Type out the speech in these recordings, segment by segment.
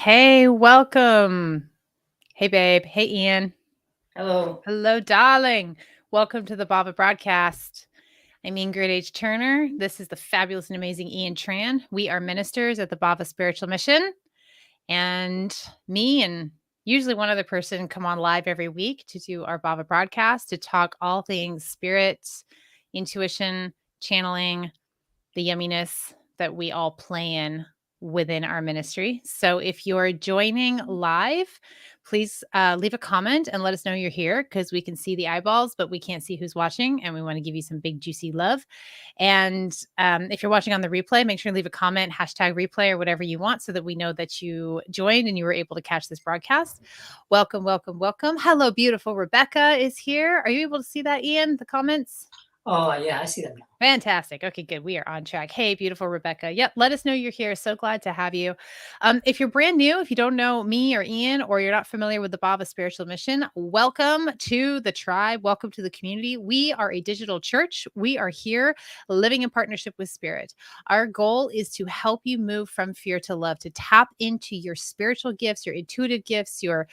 Hey, welcome. Hey, babe. Hey, Ian. Hello. Hello, darling. Welcome to the Bhava Broadcast. I'm Ingrid H. Turner. This is the fabulous and amazing Ian Tran. We are ministers at the Bhava Spiritual Mission. And me and usually one other person come on live every week to do our Bhava Broadcast to talk all things spirit, intuition, channeling, the yumminess that we all play in within our ministry. So if you're joining live, please leave a comment and let us know you're here because we can see the eyeballs, but we can't see who's watching. And we want to give you some big, juicy love. And if you're watching on the replay, make sure to leave a comment, #replay or whatever you want so that we know that you joined and you were able to catch this broadcast. Welcome, welcome, welcome. Hello, beautiful Rebecca is here. Are you able to see that, Ian, the comments? Oh, yeah, I see them now. Fantastic. Okay, good. We are on track. Hey, beautiful Rebecca. Yep. Let us know you're here. So glad to have you. If you're brand new, if you don't know me or Ian, or you're not familiar with the Bhava Spiritual Mission, welcome to the tribe. Welcome to the community. We are a digital church. We are here living in partnership with Spirit. Our goal is to help you move from fear to love, to tap into your spiritual gifts, your intuitive gifts, your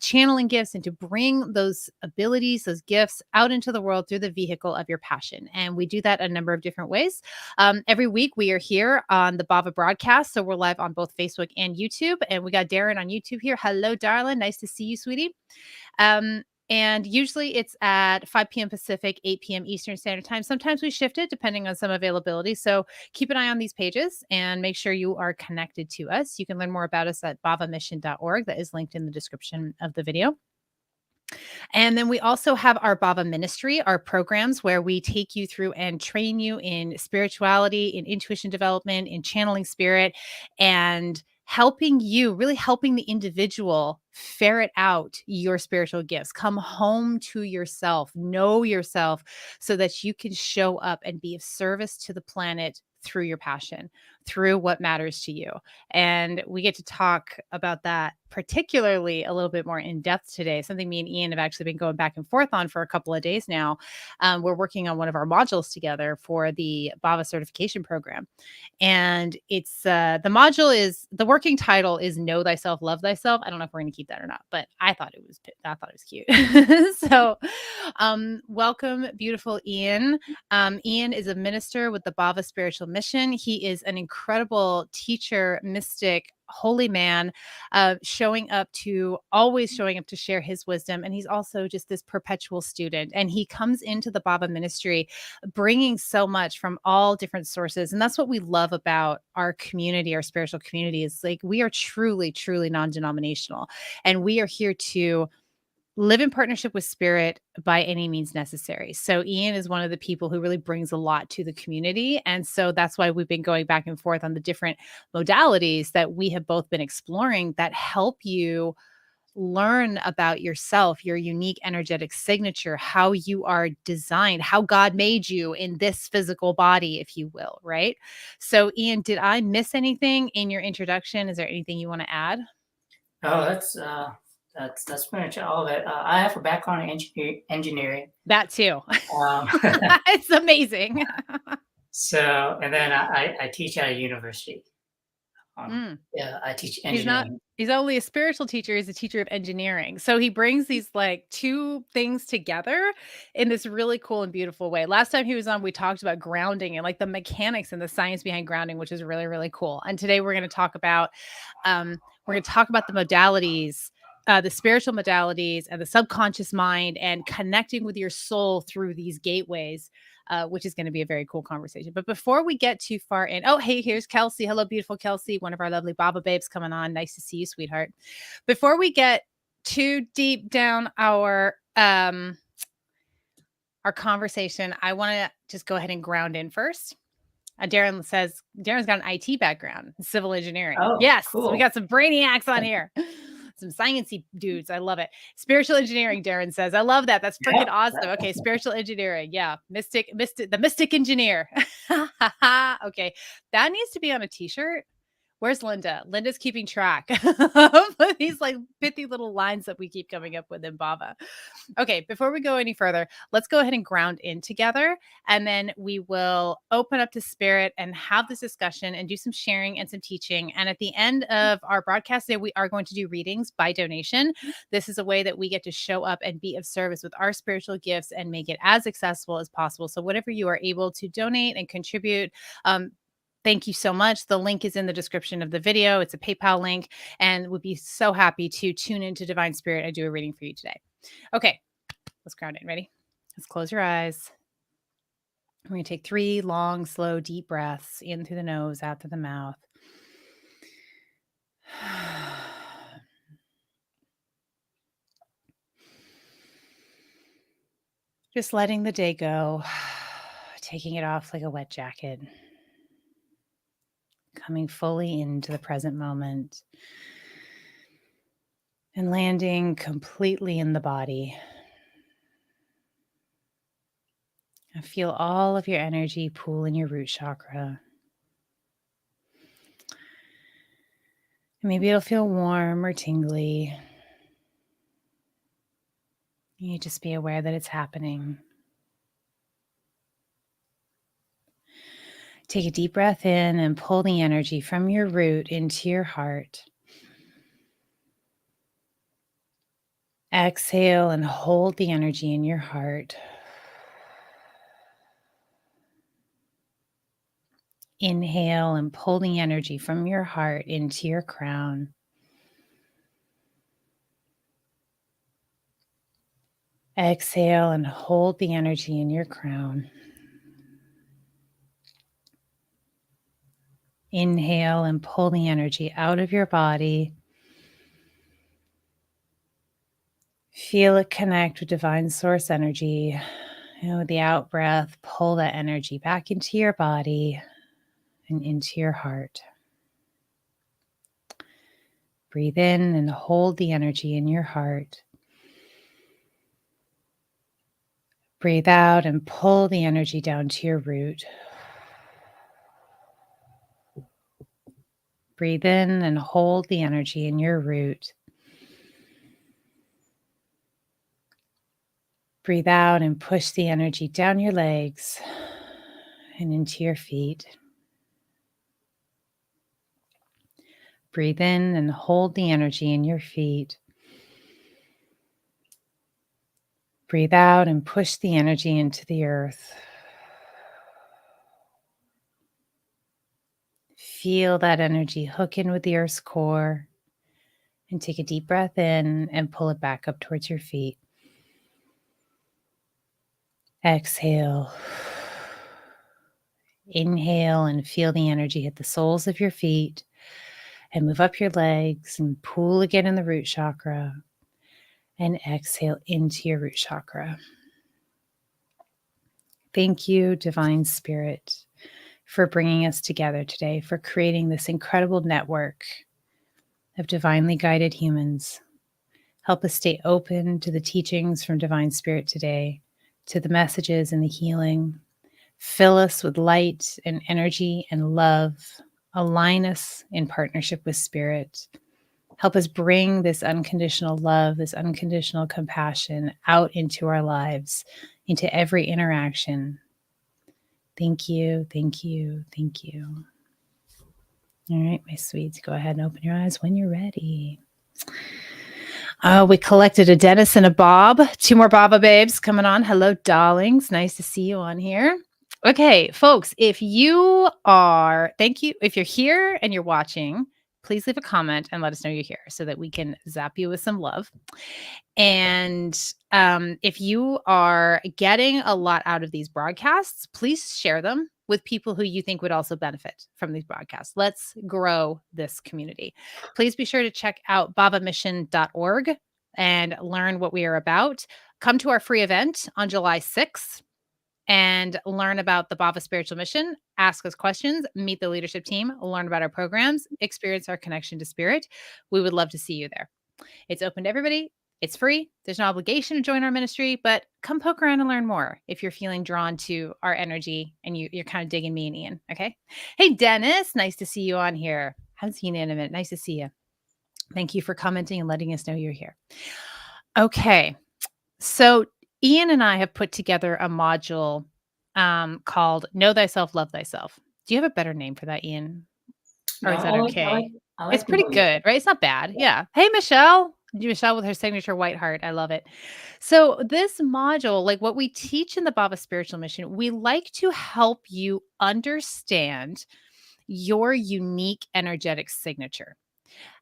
channeling gifts, and to bring those abilities, those gifts out into the world through the vehicle of your passion. And we do that a number of different ways. Every week we are here on the Bhava Broadcast. So we're live on both Facebook and YouTube. And we got Darren on YouTube here. Hello, darling. Nice to see you, sweetie. And usually it's at 5 p.m. Pacific, 8 p.m. Eastern Standard Time. Sometimes we shift it depending on some availability. So keep an eye on these pages and make sure you are connected to us. You can learn more about us at bhavamission.org. That is linked in the description of the video. And then we also have our Bhava Ministry, our programs where we take you through and train you in spirituality, in intuition development, in channeling spirit, and helping you, really helping the individual ferret out your spiritual gifts, come home to yourself, know yourself so that you can show up and be of service to the planet through your passion, through what matters to you. And we get to talk about that particularly a little bit more in depth today, something me and Ian have actually been going back and forth on for a couple of days now. We're working on one of our modules together for the Bhava certification program. And it's the module is, the working title is Know Thyself, Love Thyself. I don't know if we're going to keep that or not, but I thought it was cute. So welcome, beautiful Ian. Ian is a minister with the Bhava Spiritual Mission. He is an incredible teacher, mystic, holy man, always showing up to share his wisdom. And he's also just this perpetual student. And he comes into the Bhava Ministry bringing so much from all different sources. And that's what we love about our community, our spiritual community, is like we are truly, truly non-denominational. And we are here to live in partnership with spirit by any means necessary. So Ian is one of the people who really brings a lot to the community. And so that's why we've been going back and forth on the different modalities that we have both been exploring that help you learn about yourself, your unique energetic signature, how you are designed, how God made you in this physical body, if you will, right? So Ian, did I miss anything in your introduction? Is there anything you want to add? Oh, that's pretty much all of it. I have a background in engineering. That too. Um, It's amazing. so, and then I teach at a university. Yeah, I teach engineering. He's only a spiritual teacher. He's a teacher of engineering. So he brings these like two things together in this really cool and beautiful way. Last time he was on, we talked about grounding and like the mechanics and the science behind grounding, which is really, really cool. And today we're going to talk about, the modalities, the spiritual modalities and the subconscious mind and connecting with your soul through these gateways. Which is going to be a very cool conversation. But before we get too far in, oh, hey, here's Kelsey. Hello, beautiful Kelsey, one of our lovely Bhava babes coming on. Nice to see you, sweetheart. Before we get too deep down our conversation, I want to just go ahead and ground in first. Darren says Darren's got an IT background, civil engineering. Oh, yes, cool. So we got some brainiacs on here. Some sciencey dudes. I love it. Spiritual engineering, Darren says. I love that. That's freaking awesome. Okay, spiritual engineering. Yeah. The mystic engineer. Okay. That needs to be on a t-shirt Where's Linda? Linda's keeping track of these like pithy little lines that we keep coming up with in Bhava. Okay, before we go any further, let's go ahead and ground in together, and then we will open up to spirit and have this discussion and do some sharing and some teaching. And at the end of our broadcast today, we are going to do readings by donation. This is a way that we get to show up and be of service with our spiritual gifts and make it as accessible as possible. So whatever you are able to donate and contribute, thank you so much. The link is in the description of the video. It's a PayPal link, and we'd be so happy to tune into Divine Spirit and do a reading for you today. Okay, let's ground in. Ready? Let's close your eyes. We're going to take 3 long, slow, deep breaths in through the nose, out through the mouth. Just letting the day go, taking it off like a wet jacket. Coming fully into the present moment and landing completely in the body. I feel all of your energy pool in your root chakra. Maybe it'll feel warm or tingly. You just be aware that it's happening. Take a deep breath in and pull the energy from your root into your heart. Exhale and hold the energy in your heart. Inhale and pull the energy from your heart into your crown. Exhale and hold the energy in your crown. Inhale and pull the energy out of your body. Feel it connect with divine source energy. And with the out breath, pull that energy back into your body and into your heart. Breathe in and hold the energy in your heart. Breathe out and pull the energy down to your root. Breathe in and hold the energy in your root. Breathe out and push the energy down your legs and into your feet. Breathe in and hold the energy in your feet. Breathe out and push the energy into the earth. Feel that energy hook in with the earth's core, and take a deep breath in and pull it back up towards your feet. Exhale. Inhale and feel the energy hit the soles of your feet and move up your legs and pull again in the root chakra, and exhale into your root chakra. Thank you, Divine Spirit, for bringing us together today, for creating this incredible network of divinely guided humans. Help us stay open to the teachings from Divine Spirit today, to the messages and the healing. Fill us with light and energy and love. Align us in partnership with Spirit. Help us bring this unconditional love, this unconditional compassion out into our lives, into every interaction. Thank you, thank you, thank you. All right, my sweets, go ahead and open your eyes when you're ready. We collected a Dennis and a Bob. 2 more Bhava babes coming on. Hello, darlings. Nice to see you on here. Okay, folks, if you're here and you're watching, please leave a comment and let us know you're here so that we can zap you with some love. And if you are getting a lot out of these broadcasts, please share them with people who you think would also benefit from these broadcasts. Let's grow this community. Please be sure to check out bhavamission.org and learn what we are about. Come to our free event on July 6th and learn about the Bhava Spiritual Mission, ask us questions, meet the leadership team, learn about our programs, experience our connection to Spirit. We would love to see you there. It's open to everybody. It's free. There's no obligation to join our ministry, but come poke around and learn more if you're feeling drawn to our energy and you're kind of digging me and Ian. Okay. Hey, Dennis, nice to see you on here. Haven't seen you in a minute. Nice to see you. Thank you for commenting and letting us know you're here. Okay. So Ian and I have put together a module called Know Thyself, Love Thyself. Do you have a better name for that, Ian? Or No, is that okay? I It's like pretty know you. good, right? It's not bad. Yeah. Hey, Michelle. Michelle with her signature white heart. I love it. So, this module, like what we teach in the Bhava Spiritual Mission, we like to help you understand your unique energetic signature,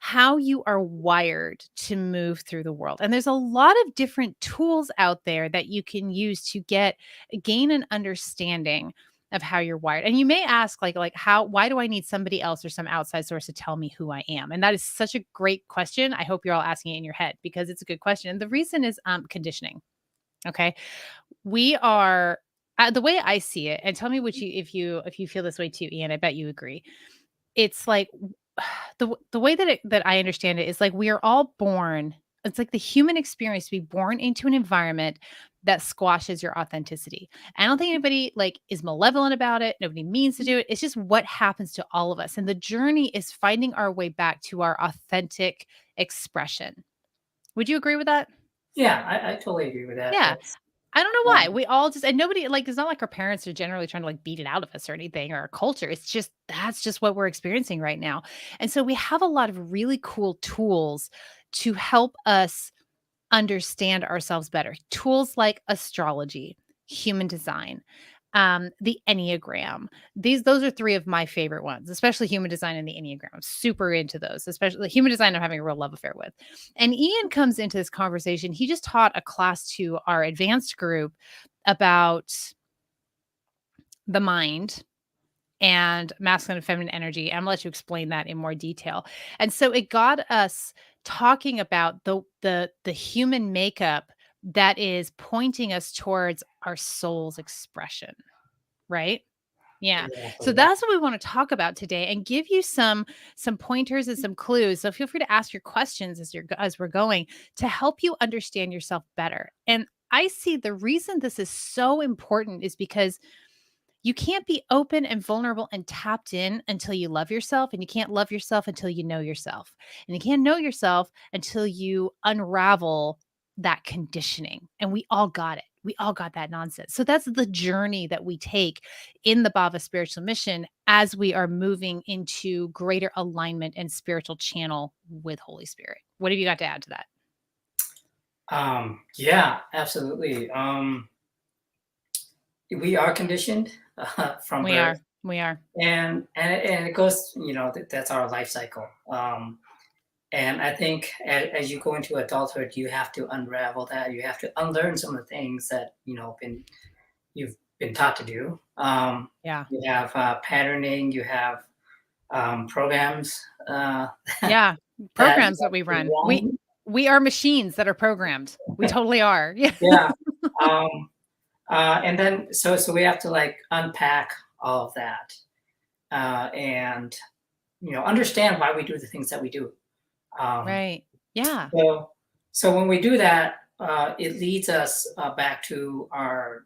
how you are wired to move through the world. And there's a lot of different tools out there that you can use to gain an understanding of how you're wired. And you may ask like how why do I need somebody else or some outside source to tell me who I am? And that is such a great question. I hope you're all asking it in your head because it's a good question. And the reason is conditioning. Okay? We are the way I see it, and tell me what you if you feel this way too, Ian, I bet you agree. It's like the way that I understand it is like we are all born, it's like the human experience to be born into an environment that squashes your authenticity. I don't think anybody like is malevolent about it. Nobody means to do it. It's just what happens to all of us. And the journey is finding our way back to our authentic expression. Would you agree with that? Yeah, I totally agree with that. Yeah. That's I don't know why. um, We all just and nobody like it's not like our parents are generally trying to like beat it out of us or anything or our culture. It's just that's just what we're experiencing right now. And so we have a lot of really cool tools to help us understand ourselves better. Tools like astrology, human design, the Enneagram. Those are three of my favorite ones, especially human design and the Enneagram. I'm super into those, especially human design. I'm having a real love affair with. And Ian comes into this conversation. He just taught a class to our advanced group about the mind and masculine and feminine energy. I'm gonna let you explain that in more detail. And so it got us talking about the human makeup that is pointing us towards our soul's expression, right? Yeah. So exactly. Yeah. that's what we want to talk about today and give you some pointers and some clues. So feel free to ask your questions as we're going to help you understand yourself better. And I see the reason this is so important is because you can't be open and vulnerable and tapped in until you love yourself. And you can't love yourself until you know yourself. And you can't know yourself until you unravel that conditioning. And we all got it. We all got that nonsense. So that's the journey that we take in the Bhava spiritual mission as we are moving into greater alignment and spiritual channel with Holy Spirit. What have you got to add to that? Yeah, absolutely. We are conditioned from We birth, are. We are. and it goes, that's our life cycle. And I think as you go into adulthood, you have to unravel that. You have to unlearn some of the things that you've been taught to do. Yeah. You have patterning. You have programs Yeah, that programs that we run. We wrong. we are machines that are programmed. We totally are. Yeah. Yeah. Um, and then so we have to like unpack all of that and understand why we do the things that we do. Um, Right. Yeah. so so when we do that, it leads us back to our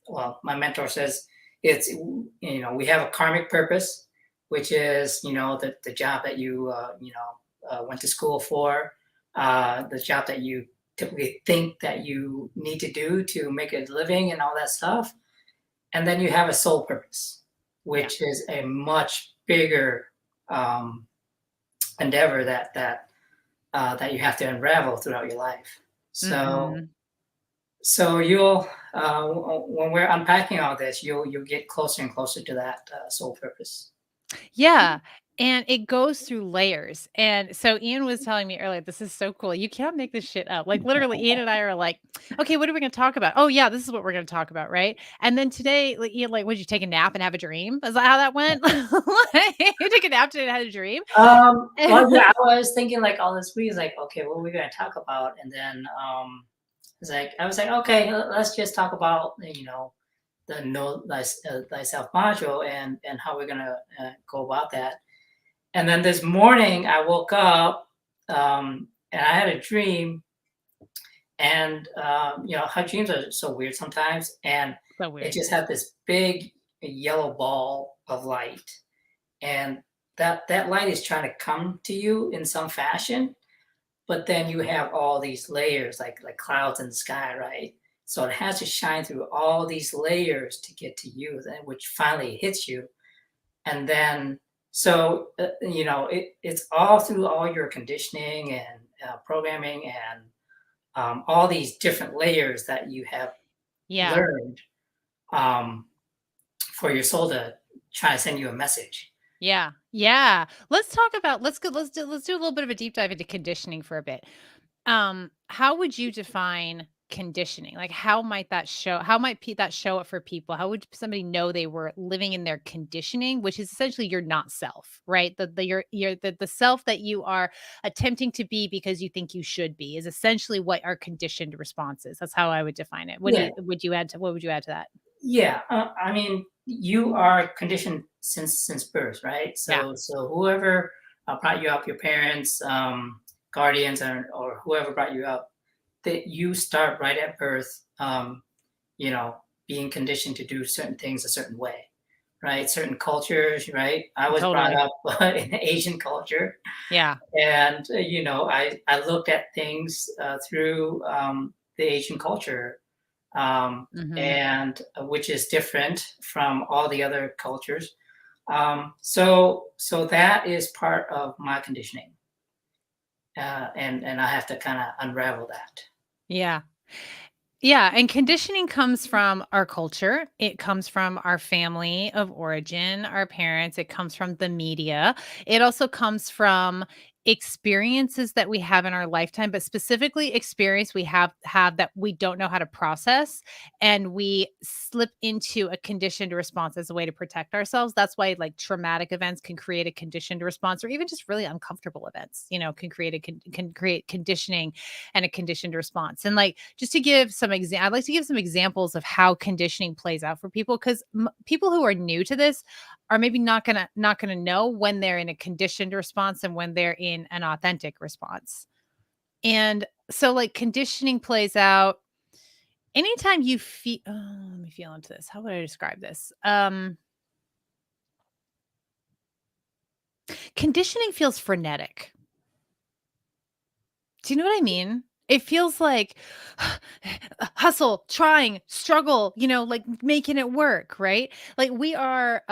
well, my mentor says it's we have a karmic purpose, which is the job that you went to school for, the job that you typically think that you need to do to make a living and all that stuff. And then you have a soul purpose, Yeah. which is a much bigger um, endeavor that you have to unravel throughout your life. So Mhm. so you'll when we're unpacking all this, you'll get closer and closer to that soul purpose. Yeah, and it goes through layers, and so Ian was telling me earlier, this is so cool, you can't make this shit up, like, literally, Ian and I are like, "Okay, what are we gonna talk about? Oh, yeah, this is what we're gonna talk about," right? And then today, like, Ian, like, "Would you take a nap and have a dream?" Is that how that went? Like, you took a nap today and had a dream? Well, yeah, I was thinking like all this week, is like, okay, what are we going to talk about? And then I was like, okay, let's just talk about the thyself module and how we're gonna go about that. And then this morning I woke up and I had a dream, and how dreams are so weird sometimes, and So it weird. just had this big yellow ball of light, and that light is trying to come to you in some fashion, but then you have all these layers like clouds in the sky, right? So it has to shine through all these layers to get to you, then which finally hits you. And then so it's all through all your conditioning and programming and all these different layers that you have Yeah. learned um, for your soul to try to send you a message. Yeah. Yeah. Let's talk about let's do a little bit of a deep dive into conditioning for a bit. How would you define conditioning? Like how might that show up for people? How would somebody know they were living in their conditioning, which is essentially you're not self, right? The self that you are attempting to be because you think you should be is essentially what our conditioned response is. That's how I would define it. Yeah, What would you add to that? yeah. I mean, you are conditioned since birth, right? Yeah. So whoever brought you up, your parents, guardians, or whoever brought you up, that you start right at birth. You know, being conditioned to do certain things a certain way, right? Certain cultures, right? I was brought Totally. up in Asian culture, Yeah. and I looked at things through the Asian culture, Mhm. and which is different from all the other cultures. So that is part of my conditioning, and I have to kind of unravel that. Yeah. Yeah, and conditioning comes from our culture. It comes from our family of origin, our parents. It comes from the media. It also comes from experiences that we have in our lifetime, but specifically experience we have that we don't know how to process, and we slip into a conditioned response as a way to protect ourselves. That's why like traumatic events can create a conditioned response, or even just really uncomfortable events, can create can create conditioning and a conditioned response. And like just to give some I'd like to give some examples of how conditioning plays out for people because people who are new to this are maybe not gonna know when they're in a conditioned response and when they're in an authentic response. And so like conditioning plays out anytime you feel let me feel into this. How would I describe this? Conditioning feels frenetic. Do you know what I mean? It feels like hustle, trying, struggle, like making it work, right? Like we are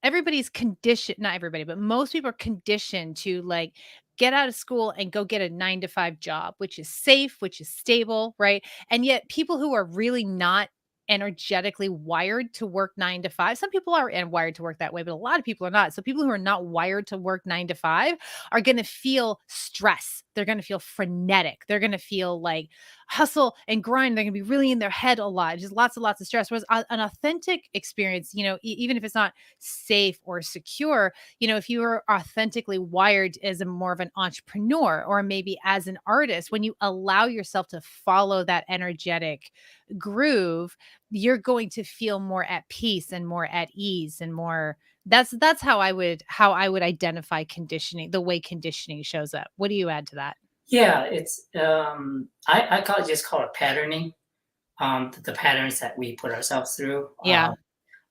everybody's conditioned, not everybody, but most people are conditioned to like get out of school and go get a 9 to 5 job, which is safe, which is stable, right? And yet people who are really not energetically wired to work 9 to 5. Some people are and wired to work that way, but a lot of people are not. So people who are not wired to work 9 to 5 are going to feel stress. They're going to feel frenetic. They're going to feel like hustle and grind. They're going to be really in their head a lot, just lots and lots of stress. Whereas an authentic experience, even if it's not safe or secure, if you are authentically wired as a more of an entrepreneur or maybe as an artist, when you allow yourself to follow that energetic groove, you're going to feel more at peace and more at ease and more that's how I would identify conditioning, the way conditioning shows up. What do you add to that? Yeah, it's I call it patterning. The patterns that we put ourselves through Yeah,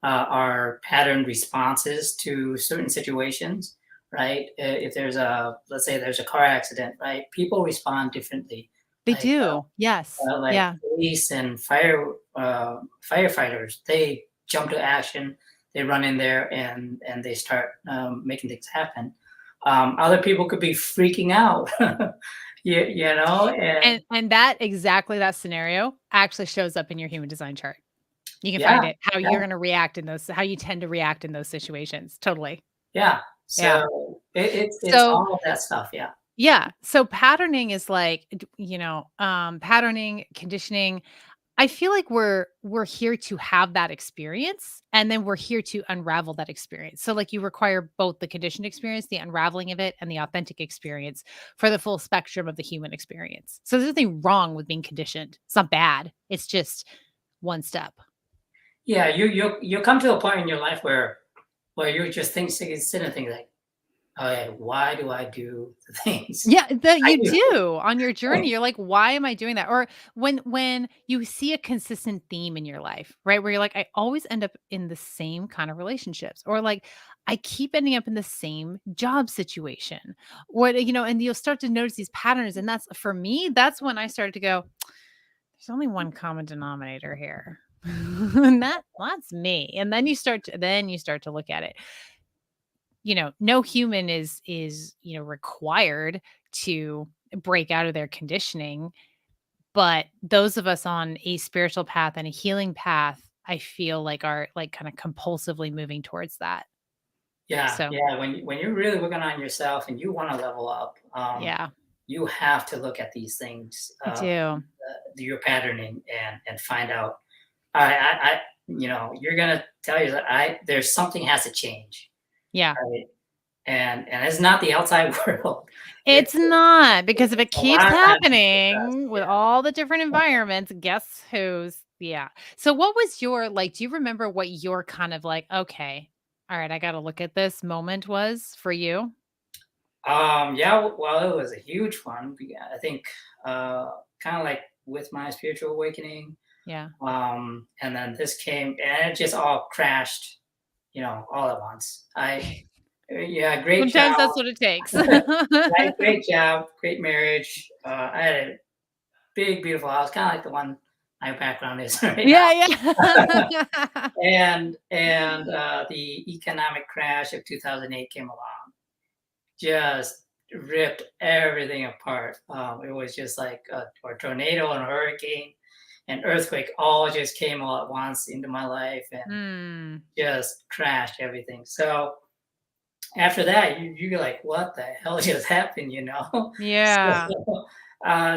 are patterned responses to certain situations, right? If there's let's say there's a car accident, right? People respond differently. they Like do. Yes. like Yeah. police and firefighters, they jump to action. They run in there and they start making things happen. Other people could be freaking out, and And that scenario actually shows up in your human design chart. You can yeah, find it, how yeah, you're gonna react in those how you tend to react in those situations. Totally. yeah. Yeah. So it's So all of that stuff. Yeah, yeah. So patterning is like, patterning, conditioning. I feel like we're here to have that experience, and then we're here to unravel that experience. So, like, you require both the conditioned experience, the unraveling of it, and the authentic experience for the full spectrum of the human experience. So, there's nothing wrong with being conditioned. It's not bad. It's just one step. yeah. You come to a point in your life where you just sit and think like, oh yeah, why do I do the things Yeah, that I you do? do on your journey. You're like, "Why am I doing that?" Or when you see a consistent theme in your life, right? Where you're like, "I always end up in the same kind of relationships," or like, I keep ending up in the same job situation. Or, and you'll start to notice these patterns. And that's for me, that's when I started to go, there's only one common denominator here. And that's me. And then you start to look at it. No human is required to break out of their conditioning, but those of us on a spiritual path and a healing path, I feel like are like kind of compulsively moving towards that. Yeah, So, yeah. When you're really working on yourself and you want to level up, yeah, you have to look at these things, I do. your patterning, and find out. I you're gonna tell you that there's something has to change, Yeah. right? And it's not the outside world. It's not, because if it It's a keeps lot of times it's just us. happening with all the different environments, guess who's yeah. So what was your do you remember what your kind of like, okay, all right, I gotta look at this moment was for you? Yeah, well, it was a huge one. I think, kind of like with my spiritual awakening, Yeah. and then this came, and it just all crashed, all at once. Yeah, great job. Sometimes that's what it takes. Right, great job, great marriage. I had a big, beautiful house, kind of like the one my background is right now. Yeah, yeah. And the economic crash of 2008 came along, just ripped everything apart. It was just like a tornado and a hurricane and earthquake all just came all at once into my life and Hmm. just crashed everything. So after that, you're like, what the hell just happened, you know? Yeah.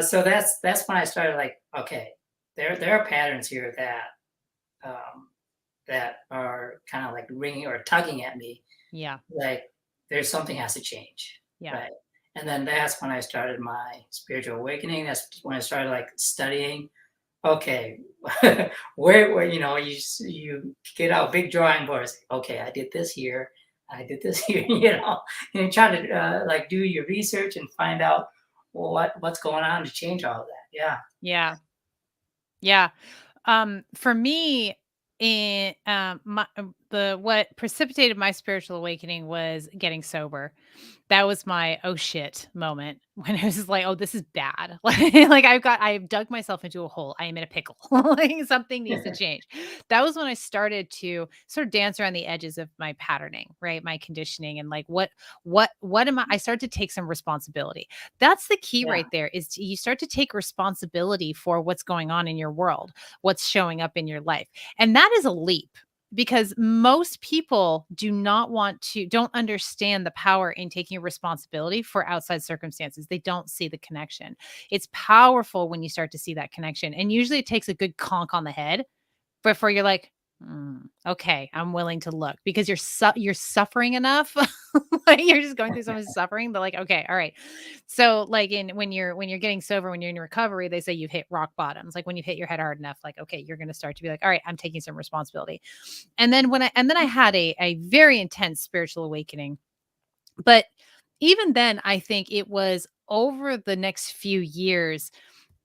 So that's when I started like, okay, there are patterns here um, that are kind of like ringing or tugging at me, Yeah. like there's something has to change, Yeah. right? And then that's when I started my spiritual awakening. That's when I started like studying. Okay, where you get out big drawing boards. Okay, I did this here. I did this here. And you try to like do your research and find out what's going on to change all of that. Yeah, Yeah. Yeah. For me, the what precipitated my spiritual awakening was getting sober. That was my "oh shit" moment when it was just like, "Oh, this is bad." Like I've dug myself into a hole. I am in a pickle. Like something needs to change. That was when I started to sort of dance around the edges of my patterning, right? My conditioning and like what am I start to take some responsibility. That's the key yeah, right there you start to take responsibility for what's going on in your world, what's showing up in your life. And that is a leap, because most people don't understand the power in taking responsibility for outside circumstances. They don't see the connection. It's powerful when you start to see that connection. And usually it takes a good conk on the head before you're like, okay, I'm willing to look, because you're suffering enough. Like you're just going through so much suffering. But like, okay, all right. So like when you're getting sober, when you're in recovery, they say you've hit rock bottoms. Like when you've hit your head hard enough, like, okay, you're gonna start to be like, all right, I'm taking some responsibility. And then I had a very intense spiritual awakening. But even then, I think it was over the next few years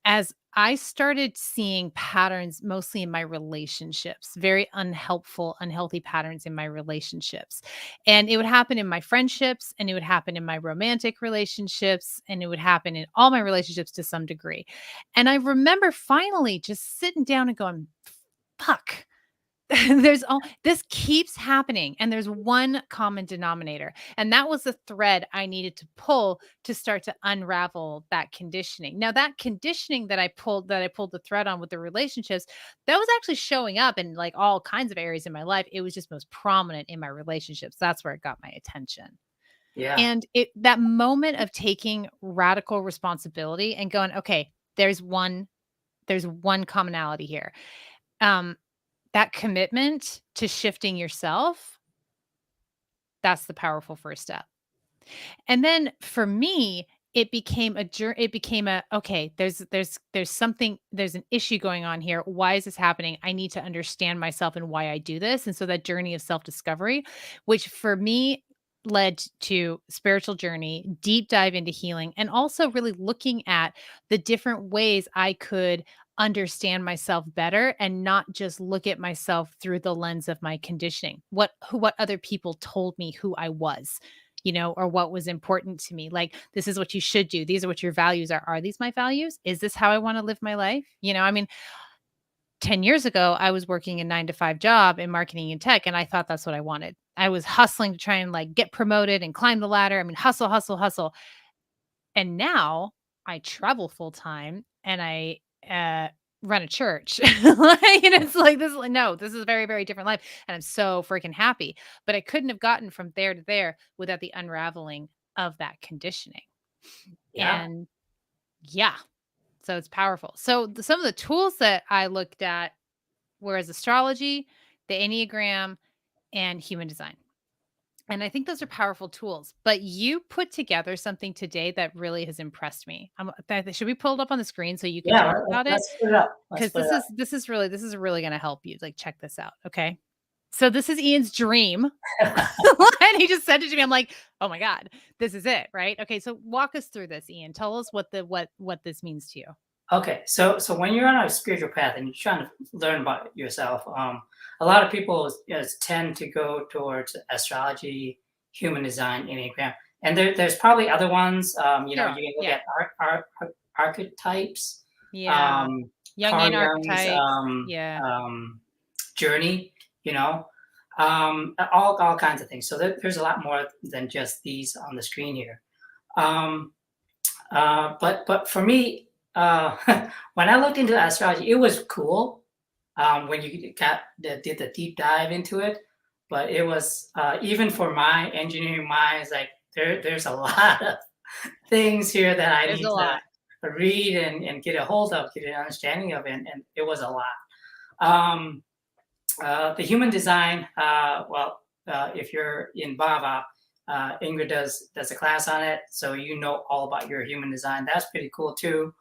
as I started seeing patterns mostly in my relationships, very unhelpful, unhealthy patterns in my relationships. And it would happen in my friendships, and it would happen in my romantic relationships, and it would happen in all my relationships to some degree. And I remember finally just sitting down and going, fuck. This keeps happening, and there's one common denominator, and that was the thread I needed to pull to start to unravel that conditioning. Now that conditioning that I pulled the thread on with the relationships, that was actually showing up in like all kinds of areas in my life. It was just most prominent in my relationships. That's where it got my attention. yeah, And that moment of taking radical responsibility and going, okay, there's one commonality here. Um that commitment to shifting yourself, that's the powerful first step. And then for me, it became a okay, there's an issue going on here. Why is this happening? I need to understand myself and why I do this. And so that journey of self-discovery, which for me led to spiritual journey, deep dive into healing, and also really looking at the different ways I could understand myself better and not just look at myself through the lens of my conditioning. What other people told me who I was, or what was important to me. Like, this is what you should do. These are what your values are. Are these my values? Is this how I want to live my life? I mean, 10 years ago, I was working a 9 to 5 job in marketing and tech, and I thought that's what I wanted. I was hustling to try and like get promoted and climb the ladder. I mean, hustle, hustle, hustle. And now I travel full time and I run a church. It's like this. No, this is a very, very different life. And I'm so freaking happy. But I couldn't have gotten from there to there without the unraveling of that conditioning. Yeah. And yeah, so it's powerful. So some of the tools that I looked at were as astrology, the Enneagram, and human design. And I think those are powerful tools, but you put together something today that really has impressed me. Should we pull it up on the screen so you can Yeah. talk about it? Let's put it up. Let's Because put it up. this is really going to help you. Like, check this out. Okay. So this is Ian's dream. And he just sent it to me. I'm like, oh my God, this is it. Right. Okay. So walk us through this, Ian. Tell us what this means to you. Okay, so when you're on a spiritual path and you're trying to learn about yourself, a lot of people tend to go towards astrology, human design, Enneagram, and there's probably other ones. There You are. can look Yeah. at archetypes, Yeah. um, Carl Jungian Jung's archetypes. Yeah. journey. All kinds of things. So there's a lot more than just these on the screen here. Um, but for me, when I looked into astrology, it was cool when you did the deep dive into it. But it was even for my engineering mind, it's like there's a lot of things here that I There's a need to lot. read and get a hold of, get an understanding of, and it was a lot. Um, the human design, if you're in Bhava, Ingrid does a class on it, so you know all about your human design. That's pretty cool too.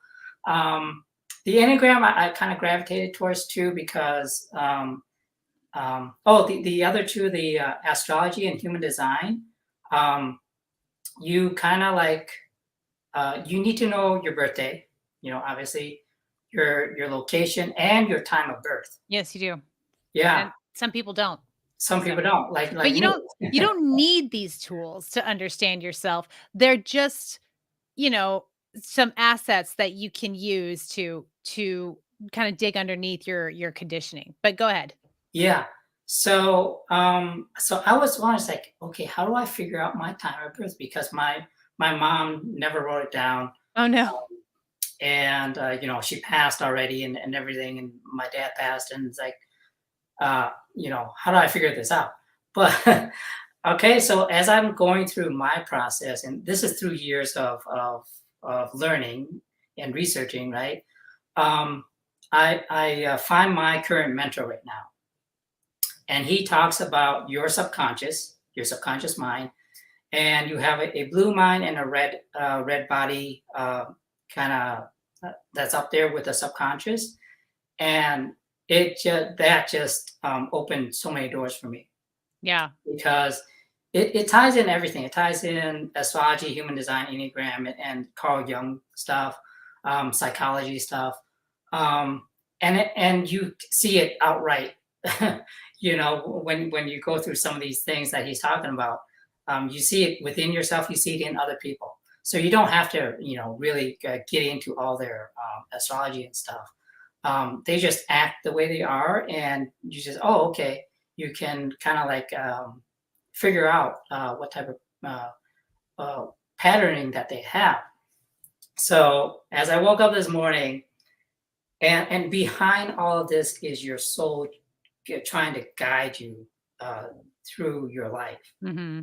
The Enneagram, I kind of gravitated towards too because the other two, the astrology and human design, you kind of like you need to know your birthday. Obviously your location and your time of birth. Yes, you do. Yeah, And some people don't. some So, people don't like but me. you don't need these tools to understand yourself. They're just, you know, some assets that you can use to kind of dig underneath your conditioning. But go ahead. Yeah. So I was once like, okay, how do I figure out my time of birth? Because my mom never wrote it down, Oh no. and she passed already and everything, and my dad passed, and it's like, how do I figure this out? But okay, so as I'm going through my process, and this is through years of learning and researching, right? Um, I find my current mentor right now, and he talks about your subconscious mind, and you have a blue mind and a red body, kind of that's up there with the subconscious, and that just opened so many doors for me Yeah. because it ties in everything. It ties in astrology, human design, Enneagram, and Carl Jung stuff, psychology stuff, and you see it outright. When you go through some of these things that he's talking about, you see it within yourself. You see it in other people. So you don't have to, really get into all their astrology and stuff. They just act the way they are, and you just, oh, okay. You can kind of like figure out what type of patterning that they have. So as I woke up this morning, and behind all of this is your soul trying to guide you through your life. Hmm.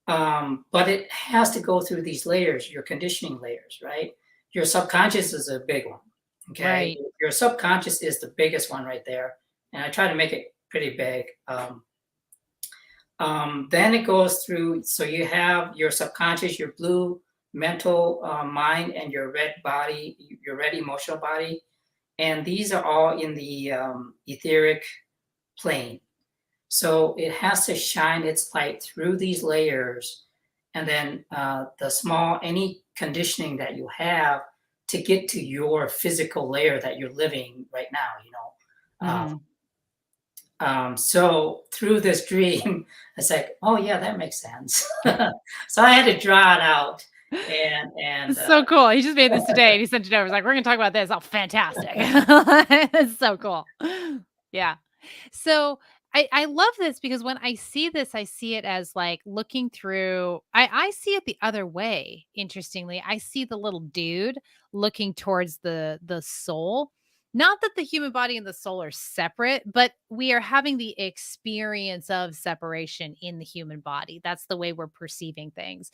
But it has to go through these layers, your conditioning layers, right? Your subconscious is a big one. Okay. Right. Your subconscious is the biggest one right there. And I try to make it pretty big. Then it goes through, so you have your subconscious, your blue mental mind, and your red body, your red emotional body. And these are all in the etheric plane. So it has to shine its light through these layers. And then any conditioning that you have to get to your physical layer that you're living right now, you know. Mhm. So through this dream, it's like, oh yeah, that makes sense. So I had to draw it out, and It's so cool. He just made this today and he sent it over. He's like, "We're gonna talk about this." Oh, fantastic. It's so cool. Yeah. So I love this because when I see this, I see it as like looking through I see it the other way, interestingly. I see the little dude looking towards the soul. Not that the human body and the soul are separate, but we are having the experience of separation in the human body. That's the way we're perceiving things.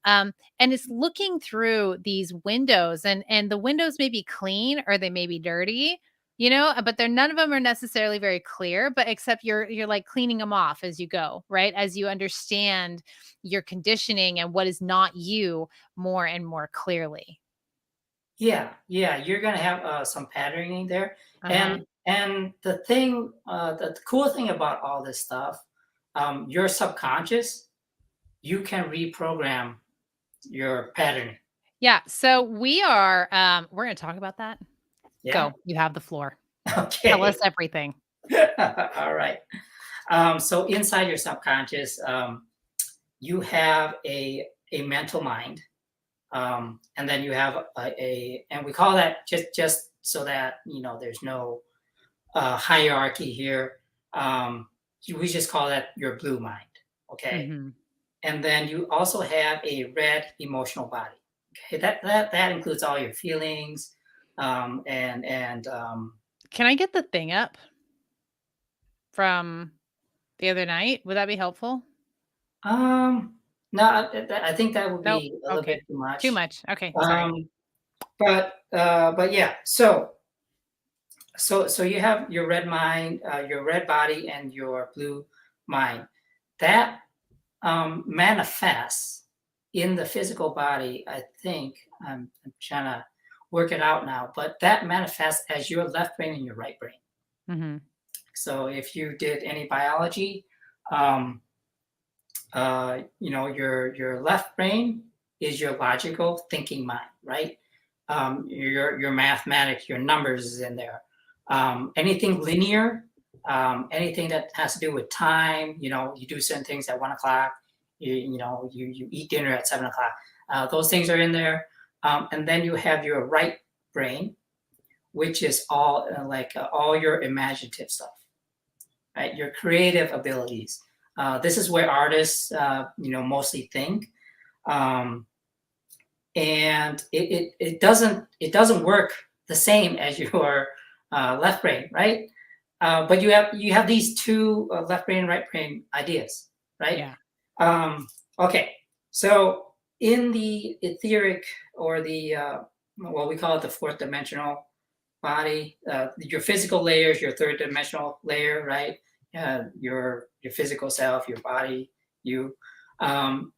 And it's looking through these windows, and the windows may be clean or they may be dirty, but they're none of them are necessarily very clear, but except you're like cleaning them off as you go, right? As you understand your conditioning and what is not you more and more clearly. yeah, yeah, you're gonna have some patterning there, Uh-huh. and the cool thing about all this stuff, your subconscious, you can reprogram your patterning. Yeah, so we're going to talk about that. Yeah. Go. You have the floor. Tell us Okay. everything. All right. So inside your subconscious, you have a mental mind, and then you have and we call that just so that there's no hierarchy here. We just call that your blue mind, okay? Mhm. And then you also have a red emotional body. Okay, that includes all your feelings, and Can I get the thing up from the other night? Would that be helpful? um, no, I think that would Nope. be a little Okay. bit too Too much. much. Okay, sorry. Um, but yeah, so you have your red mind, your red body, and your blue mind. That manifests in the physical body. I think I'm trying to work it out now, but that manifests as your left brain and your right brain. Mhm. So if you did any biology, um, your left brain is your logical thinking mind, right? Your mathematics, your numbers is in there. Anything linear, anything that has to do with time, you do certain things at 1 o'clock, you eat dinner at 7 o'clock. Those things are in there. And then you have your right brain, which is all your imaginative stuff, right? Your creative abilities. This is where artists, mostly think. Um, and it doesn't work the same as your left brain, right? But you have these two left brain and right brain ideas, right? Yeah. Um, okay, so in the etheric or the well, we call it the fourth dimensional body. Your physical layer is your third dimensional layer, right? Your physical self, your body, you. Um,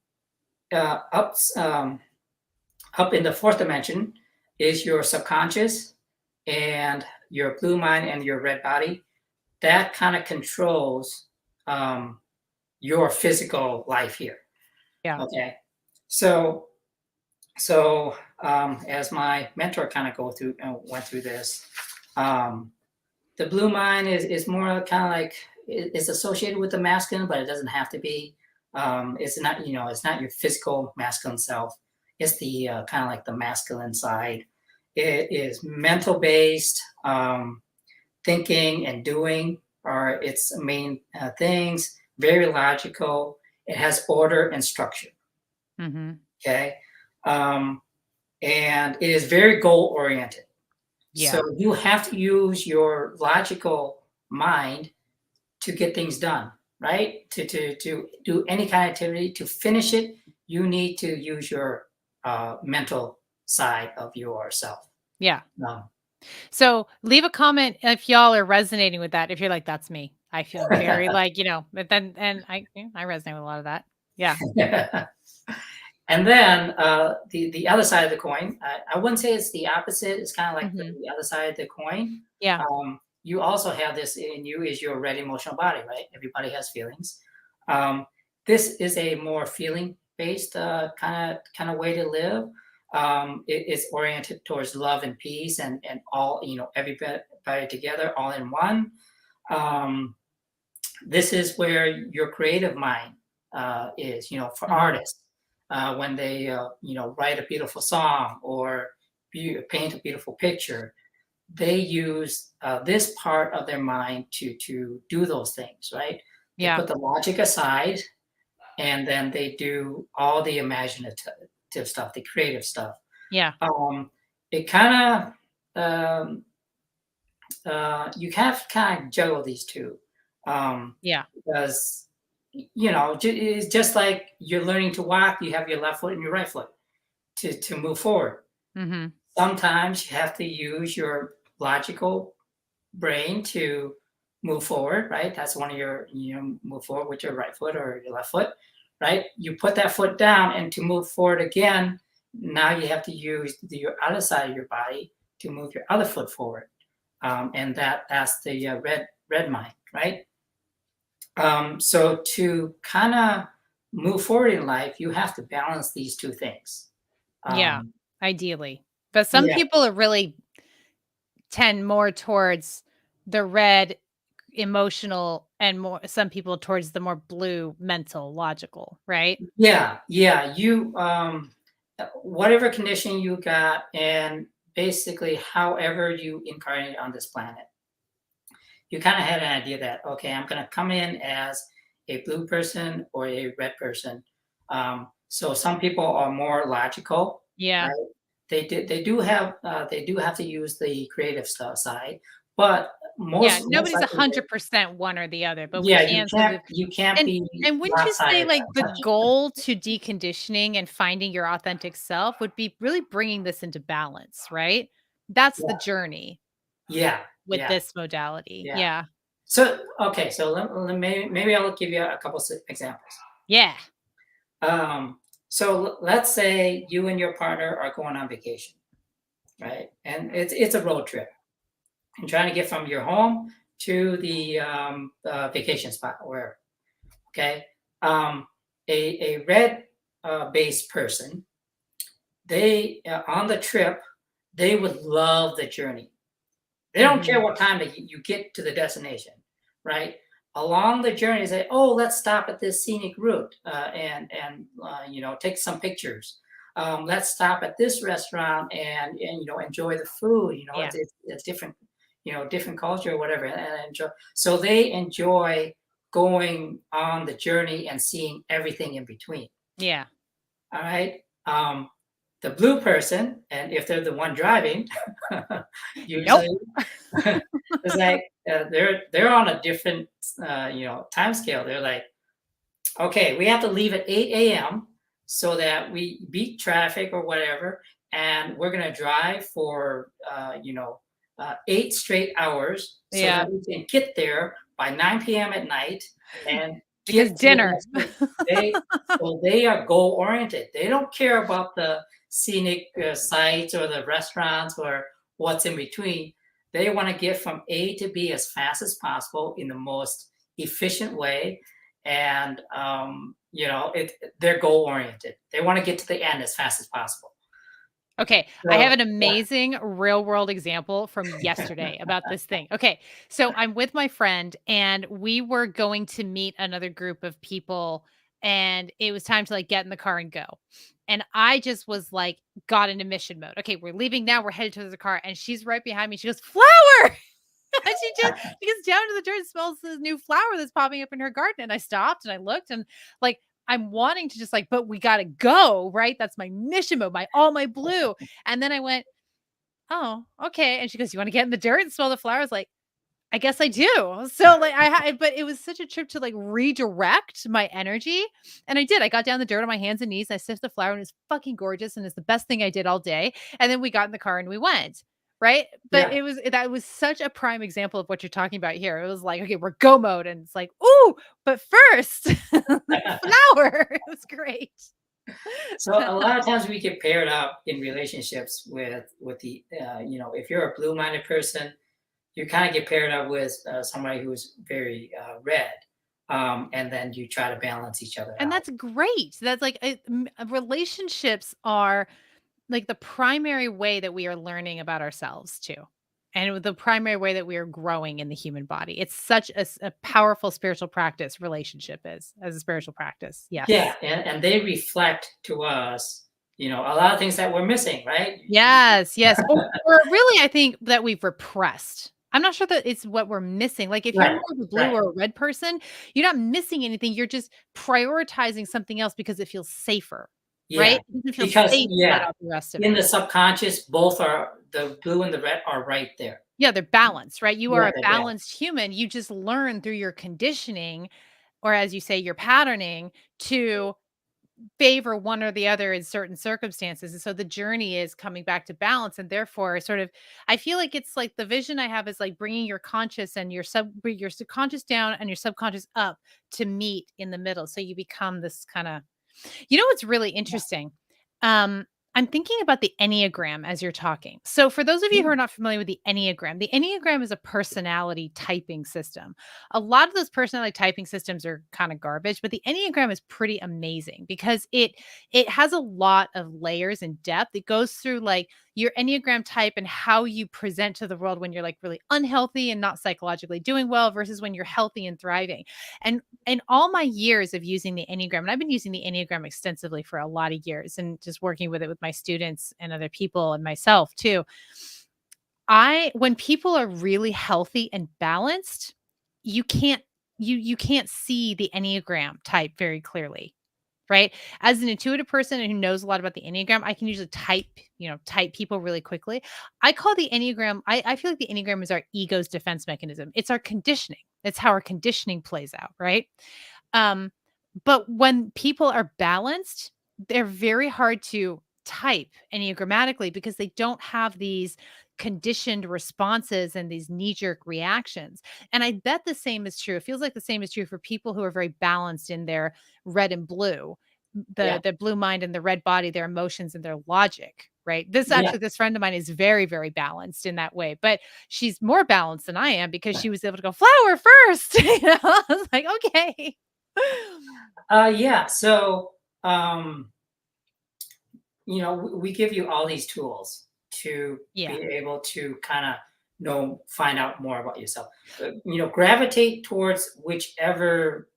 uh, up um, Up in the fourth dimension is your subconscious and your blue mind and your red body. That kind of controls um, your physical life here. Yeah. Okay, so as my mentor kind of went through this, um, the blue mind is more kind of like it's associated with the masculine, but it doesn't have to be. It's not your physical masculine self. It's the kind of like the masculine side. It is mental based. Thinking and doing are its main things. Very logical. It has order and structure. Mhm. Okay, um, and it is very goal oriented. So Yeah. you have to use your logical mind to get things done, right? To do any kind of activity, to finish it, you need to use your mental side of yourself. Yeah. Um, So, leave a comment if y'all are resonating with that. If you're like, "That's me." I feel very like, but then and I resonate with a lot of that. Yeah. and then the other side of the coin, I wouldn't say it's the opposite. It's kind of like Mhm. the other side of the coin. Yeah. You also have this in you is your red emotional body, right? Everybody has feelings. Um, this is a more feeling based kind of way to live. It's oriented towards love and peace, and all, everybody together, all in one. Um, this is where your creative mind is, for Mhm. artists, when they, write a beautiful song or paint a beautiful picture. They use this part of their mind to do those things, right? They Yeah. put the logic aside, and then they do all the imaginative stuff, the creative stuff. Yeah. It kind of, you have to kind of juggle these two, Yeah. because it's just like you're learning to walk. You have your left foot and your right foot to move forward. Mhm. Sometimes you have to use your logical brain to move forward, right? That's one of your, move forward with your right foot or your left foot, right? You put that foot down, and to move forward again, now you have to use your other side of your body to move your other foot forward. And that's the red mind, right? So to kind of move forward in life, you have to balance these two things. Yeah. Um, Ideally. But some yeah, people are really tend more towards the red emotional and more some people towards the more blue mental logical, right? yeah. Whatever condition you got, and basically however you incarnate on this planet, you kind of had an idea that, okay, I'm going to come in as a blue person or a red person. So some people are more logical, Yeah. right? They do have to use the creative stuff side, but Yeah, most nobody's likely, 100% one or the other, but we yeah, can sort of you can't and be and wouldn't you say, lopsided. like, the goal to deconditioning and finding your authentic self would be really bringing this into balance, right? That's the Yeah, journey yeah, with yeah, this modality. yeah. Yeah. So okay, so maybe I'll give you a couple examples. Yeah. So let's say you and your partner are going on vacation, right? And it's a road trip, and trying to get from your home to the vacation spot, or wherever. Okay, a red based person, they on the trip, they would love the journey. They don't care Mhm. what time that you get to the destination, right? Along the journey, they say, "Oh, let's stop at this scenic route, and take some pictures. Let's stop at this restaurant and enjoy the food. Yeah. It's different, different culture or whatever, and enjoy." So they enjoy going on the journey and seeing everything in between. Yeah. All right. The blue person, and if they're the one driving, Nope. usually it's like they're on a different time scale. They're like, okay, we have to leave at 8 a.m. so that we beat traffic or whatever, and we're gonna drive for 8 straight hours so Yeah, that we can get there by 9 p.m. at night and because get to the dinner. destination. They are goal oriented. They don't care about the scenic sites or the restaurants or what's in between. They want to get from A to B as fast as possible in the most efficient way, and they're goal oriented. They want to get to the end as fast as possible. Okay, I have So an yeah, amazing real world example from yesterday about this thing. Okay, so I'm with my friend and we were going to meet another group of people and it was time to like get in the car and go. And I just was like got into mission mode. Okay, we're leaving now. We're headed to the car and she's right behind me. She goes, "Flower!" And she gets down to the dirt and smells this new flower that's popping up in her garden. And I stopped and I looked and like I'm wanting to just like, but we gotta go, right? That's my mission mode, my all my blue. And then I went, "Oh, okay." And she goes, "You want to get in the dirt and smell the flowers?" Like, I guess I do. So like but it was such a trip to like redirect my energy. And I did. I got down the dirt on my hands and knees. I sniffed the flower and it's fucking gorgeous. And it's the best thing I did all day. And then we got in the car and we went. Right. But yeah. that was such a prime example of what you're talking about here. It was like, okay, we're go mode. And it's like, ooh, but first, flower. It was great. So a lot of times we get paired up in relationships with the if you're a blue minded person, you kind of get paired up with somebody who's very red, and then you try to balance each other And out. that's great. That's like relationships are like the primary way that we are learning about ourselves too. And the primary way that we are growing in the human body. It's such a powerful spiritual practice, relationship is as a spiritual practice. Yeah, Yes. and they reflect to us, a lot of things that we're missing, right? Yes, yes. Or really, I think that we've repressed. I'm not sure that it's what we're missing. Like, if you're Right, more of a blue right. or a red person, you're not missing anything. You're just prioritizing something else because it feels safer, Yeah, right? It doesn't feel because safe yeah, without the rest of in it. the subconscious, both are the blue and the red are right there. Yeah, they're balanced, right? You are Yeah, a they're balanced. balanced human. You just learn through your conditioning, or as you say, your patterning to favor one or the other in certain circumstances. And so the journey is coming back to balance. And therefore, sort of, I feel like it's like the vision I have is like bringing your conscious and your subconscious down and your subconscious up to meet in the middle. So you become this kind of, what's really interesting? Um, I'm thinking about the Enneagram as you're talking. So, for those of you who Yeah, are not familiar with the Enneagram is a personality typing system. A lot of those personality typing systems are kind of garbage, but the Enneagram is pretty amazing because it has a lot of layers and depth. It goes through like your Enneagram type and how you present to the world when you're like really unhealthy and not psychologically doing well versus when you're healthy and thriving. And in all my years of using the Enneagram, and I've been using the Enneagram extensively for a lot of years and just working with it with my students and other people and myself too. When people are really healthy and balanced, you can't you can't see the Enneagram type very clearly, right? As an intuitive person and who knows a lot about the Enneagram, I can usually type people really quickly. I call the Enneagram, I feel like the Enneagram is our ego's defense mechanism. It's our conditioning. It's how our conditioning plays out, right? Um, but when people are balanced, they're very hard to type enneagrammatically because they don't have these conditioned responses and these knee-jerk reactions. And I bet the same is true. It feels like the same is true for people who are very balanced in their red and blue, yeah, the blue mind and the red body, their emotions and their logic. Right. yeah. This friend of mine is very, very balanced in that way, but she's more balanced than I am because she was able to go flower first. I was like, okay. Yeah. So, um, we give you all these tools to be Yeah. able to kind of find out more about yourself. Gravitate towards whichever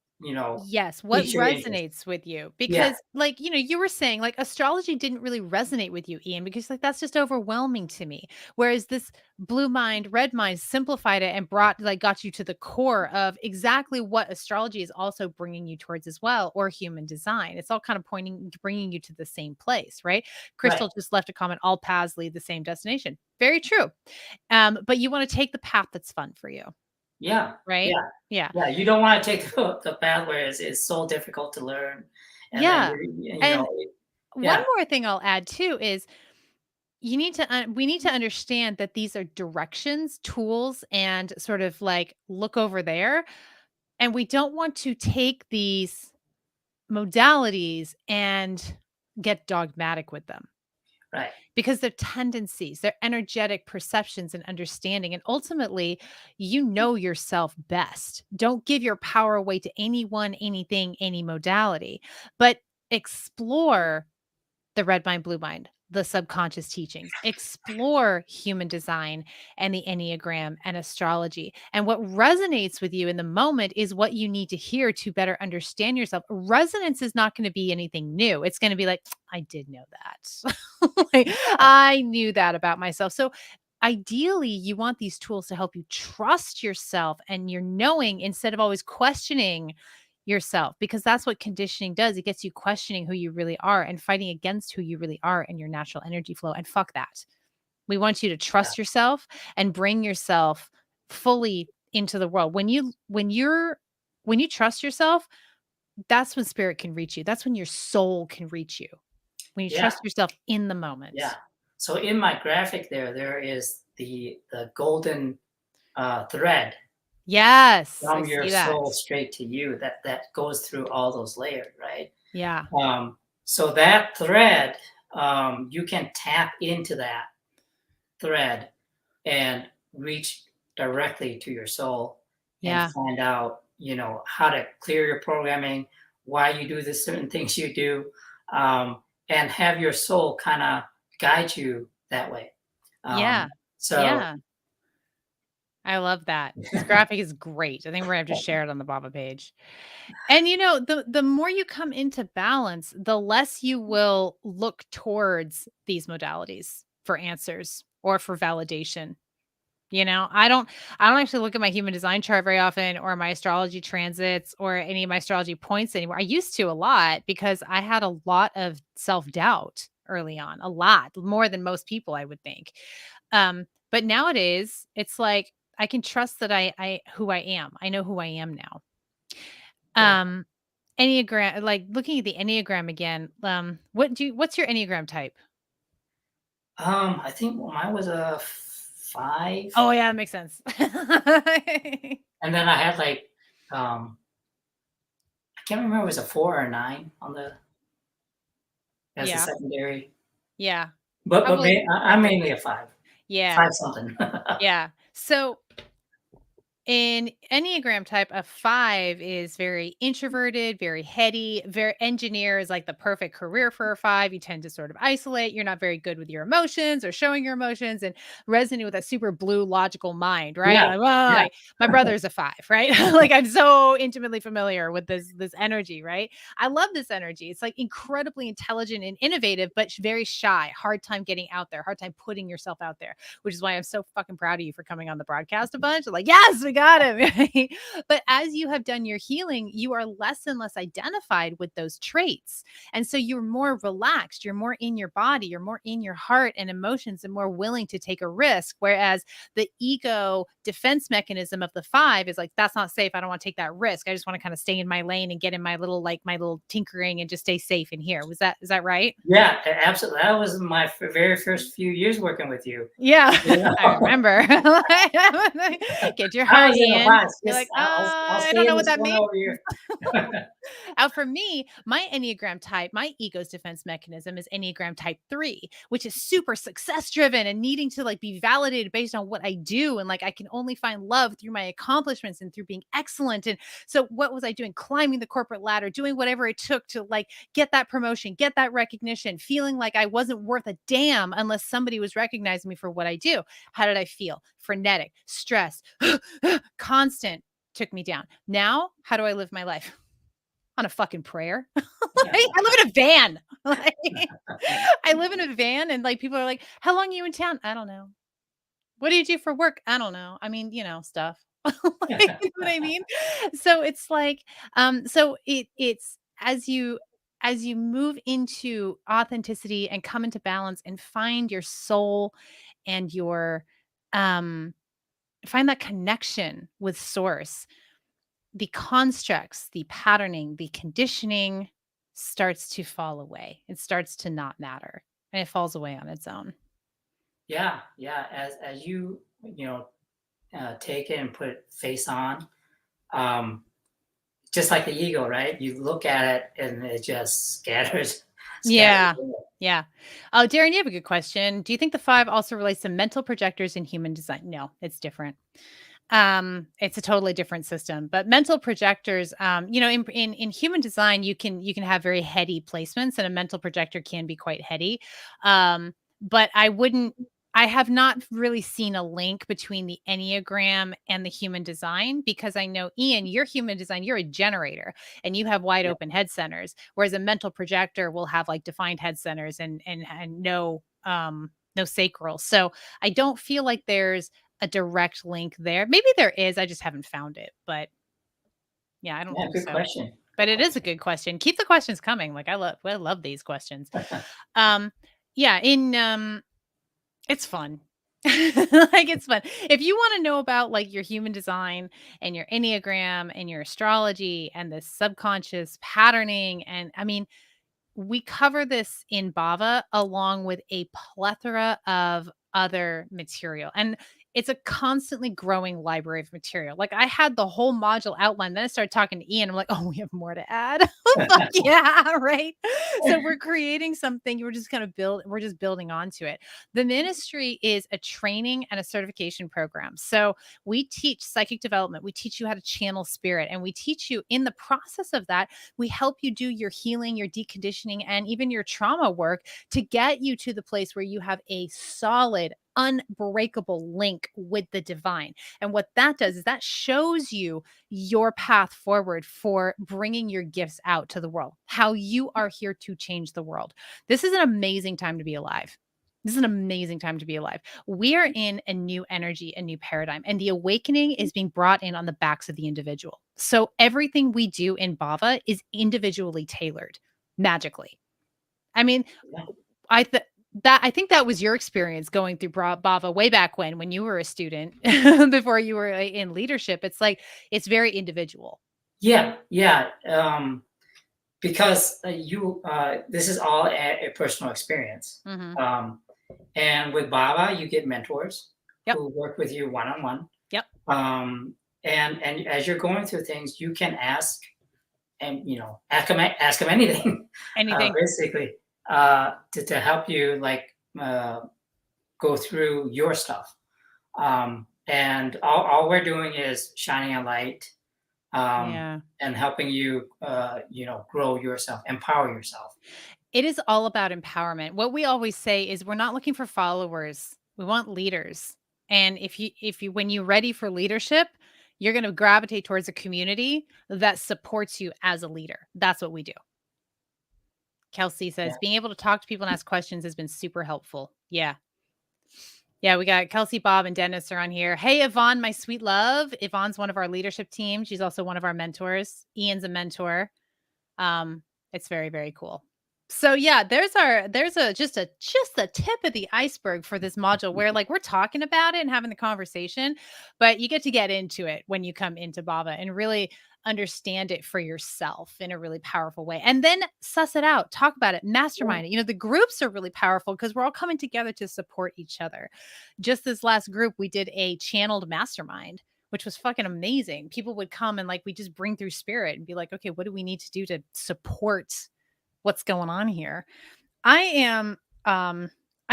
Yes, what piques your interest. resonates with you? Yeah, Because, like, you were saying, like, astrology didn't really resonate with you, Ian, because, like, that's just overwhelming to me. Whereas this blue mind, red mind simplified it and got you to the core of exactly what astrology is also bringing you towards as well, or human design. It's all kind of bringing you to the same place, right? right. Crystal just left a comment, all paths lead the same destination. Very true. But you want to take the path that's fun for you, Yeah, right? yeah, Yeah. yeah. You don't want to take the path where it's so difficult to learn, and then Yeah. you And know, one yeah, more thing I'll add too is we need to understand that these are directions, tools, and sort of like look over there. And we don't want to take these modalities and get dogmatic with them right, because they're tendencies, they're energetic perceptions and understanding. And ultimately, you know yourself best. Don't give your power away to anyone, anything, any modality, but explore the red mind, blue mind, the subconscious teachings, explore human design and the Enneagram and astrology. And what resonates with you in the moment is what you need to hear to better understand yourself. Resonance is not going to be anything new. It's going to be like, I did know that. Like, I knew that about myself. So, ideally, you want these tools to help you trust yourself and your knowing instead of always questioning yourself, because that's what conditioning does. It gets you questioning who you really are and fighting against who you really are and your natural energy flow. And fuck that. We want you to yeah, trust yourself and bring yourself fully into the world. When you trust yourself, that's when spirit can reach you. That's when your soul can reach you. When you yeah, trust yourself in the yeah. moment. So in my graphic there is the golden thread Yes, I from your see that. soul straight to you that goes through all those layers, right? Yeah. So that thread, you can tap into that thread and reach directly to your soul and Yeah. find out, how to clear your programming, why you do the certain things you do, and have your soul kind of guide you that way. Yeah. So Yeah. I love that. This graphic is great. I think we're gonna have to share it on the Bhava page. And the more you come into balance, the less you will look towards these modalities for answers or for validation. I don't actually look at my human design chart very often or my astrology transits or any of my astrology points anymore. I used to a lot because I had a lot of self-doubt early on, a lot more than most people, I would think. But nowadays it's like I can trust that I who I am. I know who I am now. yeah, Um Enneagram, like looking at the Enneagram again, what's your Enneagram type? I think mine was a 5, Oh yeah, that makes sense. and then I had like I can't remember if it was a 4 or a 9 on the as the Yeah. secondary, Yeah. but Probably I'm mainly a 5, yeah. 5 something. Yeah. So in Enneagram type, a 5 is very introverted, very heady, very engineer is like the perfect career for a 5. You tend to sort of isolate. You're not very good with your emotions or showing your emotions and resonate with a super blue logical mind, right? Yeah, Like, well, yeah, my brother's a 5, right? Like I'm so intimately familiar with this energy, right? I love this energy. It's like incredibly intelligent and innovative, but very shy, hard time getting out there, hard time putting yourself out there, which is why I'm so fucking proud of you for coming on the broadcast a bunch. I'm like, yes, we got him. Right? But as you have done your healing, you are less and less identified with those traits. And so you're more relaxed, you're more in your body, you're more in your heart and emotions and more willing to take a risk. Whereas the ego defense mechanism of the 5 is like, that's not safe. I don't want to take that risk. I just want to kind of stay in my lane and get in my little tinkering and just stay safe in here. Is that right? yeah, absolutely. That was my very first few years working with you. Yeah, You know? I remember. Get your I heart was in a in. box, You're just like, I'll I stay don't know in what this that corner means. over here. For me, my Enneagram type, my ego's defense mechanism is Enneagram type 3, which is super success driven and needing to like be validated based on what I do. And like I can only find love through my accomplishments and through being excellent. And so what was I doing? Climbing the corporate ladder, doing whatever it took to like get that promotion, get that recognition, feeling like I wasn't worth a damn unless somebody was recognizing me for what I do. How did I feel? Frenetic, stressed, constant, took me down. Now, how do I live my life? On a fucking prayer. Like, I live in a van. Like, I live in a van and like people are like, "How long are you in town?" I don't know. "What do you do for work?" I don't know. I mean, stuff. Like, you know what I mean? So it's like, it's as you move into authenticity and come into balance and find your soul and your um find that connection with source, the constructs, the patterning, the conditioning starts to fall away. It starts to not matter and it falls away on its own. Yeah, yeah. As you take it and put it face on, um, just like the ego, right? You look at it and it just scatters Yeah. away. Yeah. Oh, Darren, you have a good question. Do you think the 5 also relates to mental projectors in human design? No, it's different. It's a totally different system, but mental projectors, in human design, you can have very heady placements and a mental projector can be quite heady. But I have not really seen a link between the Enneagram and the human design because I know, Ian, your human design, you're a generator and you have wide Yeah, open head centers, whereas a mental projector will have like defined head centers and no sacral. So I don't feel like there's a direct link there. Maybe there is, I just haven't found it, but yeah, I don't yeah. think Good so. question. But Good it is a question. good question. Keep the questions coming. Like I love these questions. Um yeah, in it's fun. Like it's fun. If you want to know about like your human design and your enneagram and your astrology and the subconscious patterning, and I mean, we cover this in Bhava along with a plethora of other material. And it's a constantly growing library of material. Like I had the whole module outlined. Then I started talking to Ian. I'm like, oh, we have more to add. Fuck yeah, right. So we're creating something. We're just building onto it. The ministry is a training and a certification program. So we teach psychic development. We teach you how to channel spirit. And we teach you in the process of that, we help you do your healing, your deconditioning, and even your trauma work to get you to the place where you have a solid, unbreakable link with the divine. And what that does is that shows you your path forward for bringing your gifts out to the world, how you are here to change the world. This is an amazing time to be alive. This is an amazing time to be alive. We are in a new energy, a new paradigm, and the awakening is being brought in on the backs of the individual. So everything we do in Bhava is individually tailored magically. I mean, Yeah. I think that was your experience going through Bhava way back when you were a student before you were in leadership. It's like it's very individual. Yeah, yeah. Because this is all a personal experience. Mhm. And with Baba, you get mentors Yep. who work with you one on one. Yep. And as you're going through things, you can ask, and ask them anything, Anything. basically, to help you go through your stuff. And all we're doing is shining a light, Yeah. and helping you, grow yourself, empower yourself. It is all about empowerment. What we always say is we're not looking for followers. We want leaders. And if you when you're ready for leadership, you're going to gravitate towards a community that supports you as a leader. That's what we do. Kelsey Yeah. says being able to talk to people and ask questions has been super helpful. Yeah. Yeah, we got Kelsey, Bob, and Dennis are on here. Hey, Yvonne, my sweet love. Yvonne's one of our leadership team. She's also one of our mentors. Ian's a mentor. Um, it's very, very cool. So yeah, there's just a tip of the iceberg for this module where like we're talking about it and having the conversation, but you get into it when you come into Bhava and really understand it for yourself in a really powerful way. And then suss it out, talk about it, mastermind it. You know, the groups are really powerful because we're all coming together to support each other. Just this last group, we did a channeled mastermind, which was fucking amazing. People would come and like we just bring through spirit and be like, okay, what do we need to do to support what's going on here? I am I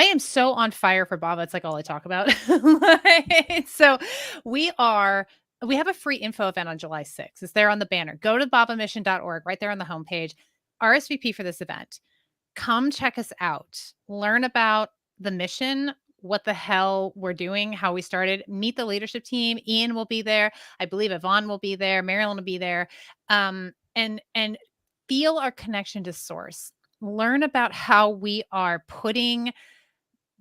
am so on fire for Bhava. It's like all I talk about. So we are we have a free info event on July 6th. It's there on the banner. Go to bhavamission.org right there on the homepage. RSVP for this event. Come check us out. Learn about the mission, what the hell we're doing, how we started. Meet the leadership team. Ian will be there. I believe Yvonne will be there. Marilyn will be there. And feel our connection to source. Learn about how we are putting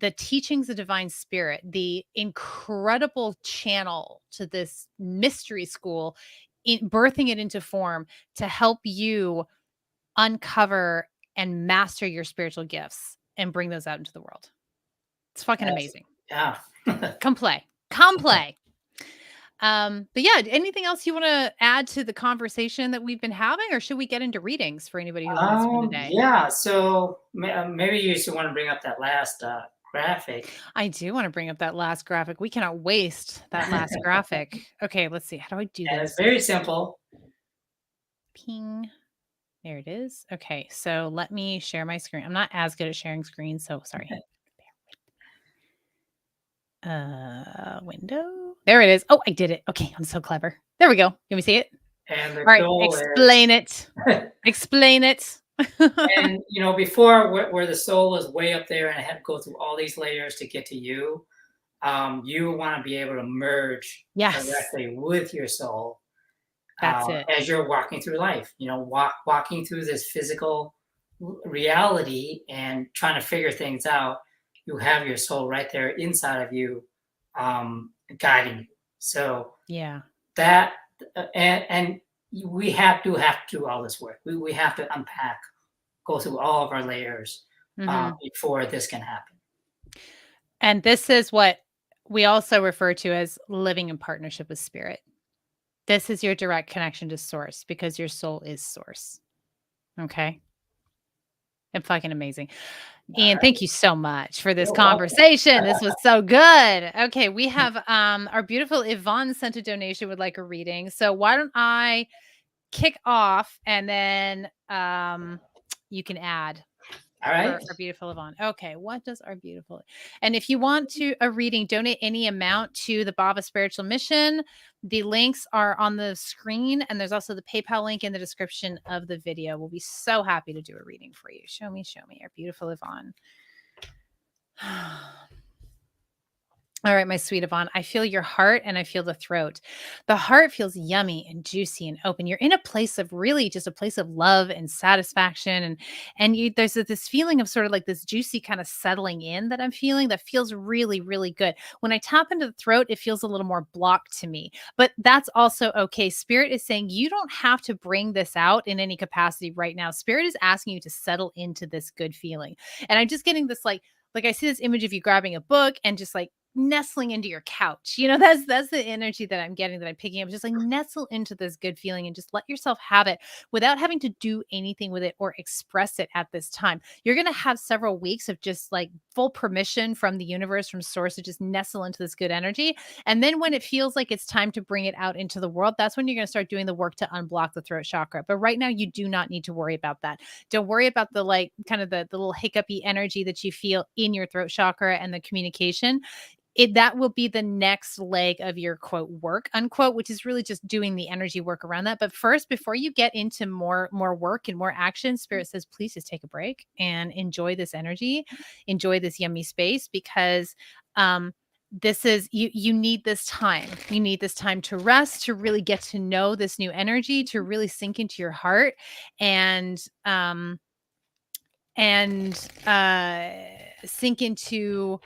the teachings of divine spirit, the incredible channel to this mystery school, birthing it into form to help you uncover and master your spiritual gifts and bring those out into the world. It's fucking Yes. amazing. Yeah. Come play. Come play. But yeah, anything else you want to add to the conversation that we've been having, or should we get into readings for anybody who's listening today? Yeah. So maybe you should want to bring up that last graphic. I do want to bring up that last graphic. We cannot waste that last graphic. Okay, let's see. How do I do And this? it's very simple. Ping. There it is. Okay, so let me share my screen. I'm not as good at sharing screens, so sorry. Window. There it is. Oh, I did it. Okay, I'm so clever. There we go. Can we see it? And the All right, goal explain it. Explain it. and before, where the soul is way up there and it had to go through all these layers to get to you, you want to be able to merge Yes, directly with your soul, that's it. as you're walking through life. Walking through this physical reality and trying to figure things out. You have your soul right there inside of you, guiding you. So Yeah. that and we have to do all this work. We have to unpack, go through all of our layers, before this can happen. And this is what we also refer to as living in partnership with spirit. This is your direct connection to source because your soul is source. Okay. And fucking amazing. All Ian, right. thank you so much for this You're welcome. conversation. This was so good. Okay, we have our beautiful Yvonne sent a donation, would like a reading. So why don't I kick off and then you can add All for right. our beautiful Yvonne. Okay, what does our beautiful, and if you want to a reading, donate any amount to the Bhava Spiritual Mission. The links are on the screen, and there's also the PayPal link in the description of the video. We'll be so happy to do a reading for you. Show me, our beautiful Yvonne. All right, my sweet Yvonne, I feel your heart and I feel the throat. The heart feels yummy and juicy and open. You're in a place of really just a place of love and satisfaction. And you there's this feeling of sort of like this juicy kind of settling in that I'm feeling that feels really, really good. When I tap into the throat, it feels a little more blocked to me. But that's also okay. Spirit is saying you don't have to bring this out in any capacity right now. Spirit is asking you to settle into this good feeling. And I'm just getting this like I see this image of you grabbing a book and just like nestling into your couch. That's the energy that I'm getting, that I'm picking up. Just like nestle into this good feeling and just let yourself have it without having to do anything with it or express it at this time. You're going to have several weeks of just like full permission from the universe, from source, to just nestle into this good energy. And then when it feels like it's time to bring it out into the world, that's when you're going to start doing the work to unblock the throat chakra. But right now, you do not need to worry about that. Don't worry about the like kind of the little hiccupy energy that you feel in your throat chakra and the communication. That will be the next leg of your quote work unquote, which is really just doing the energy work around that. But first, before you get into more work and more action, Spirit says please just take a break and enjoy this energy, enjoy this yummy space, because this is you need this time. You need this time to rest, to really get to know this new energy, to really sink into your heart, and sink into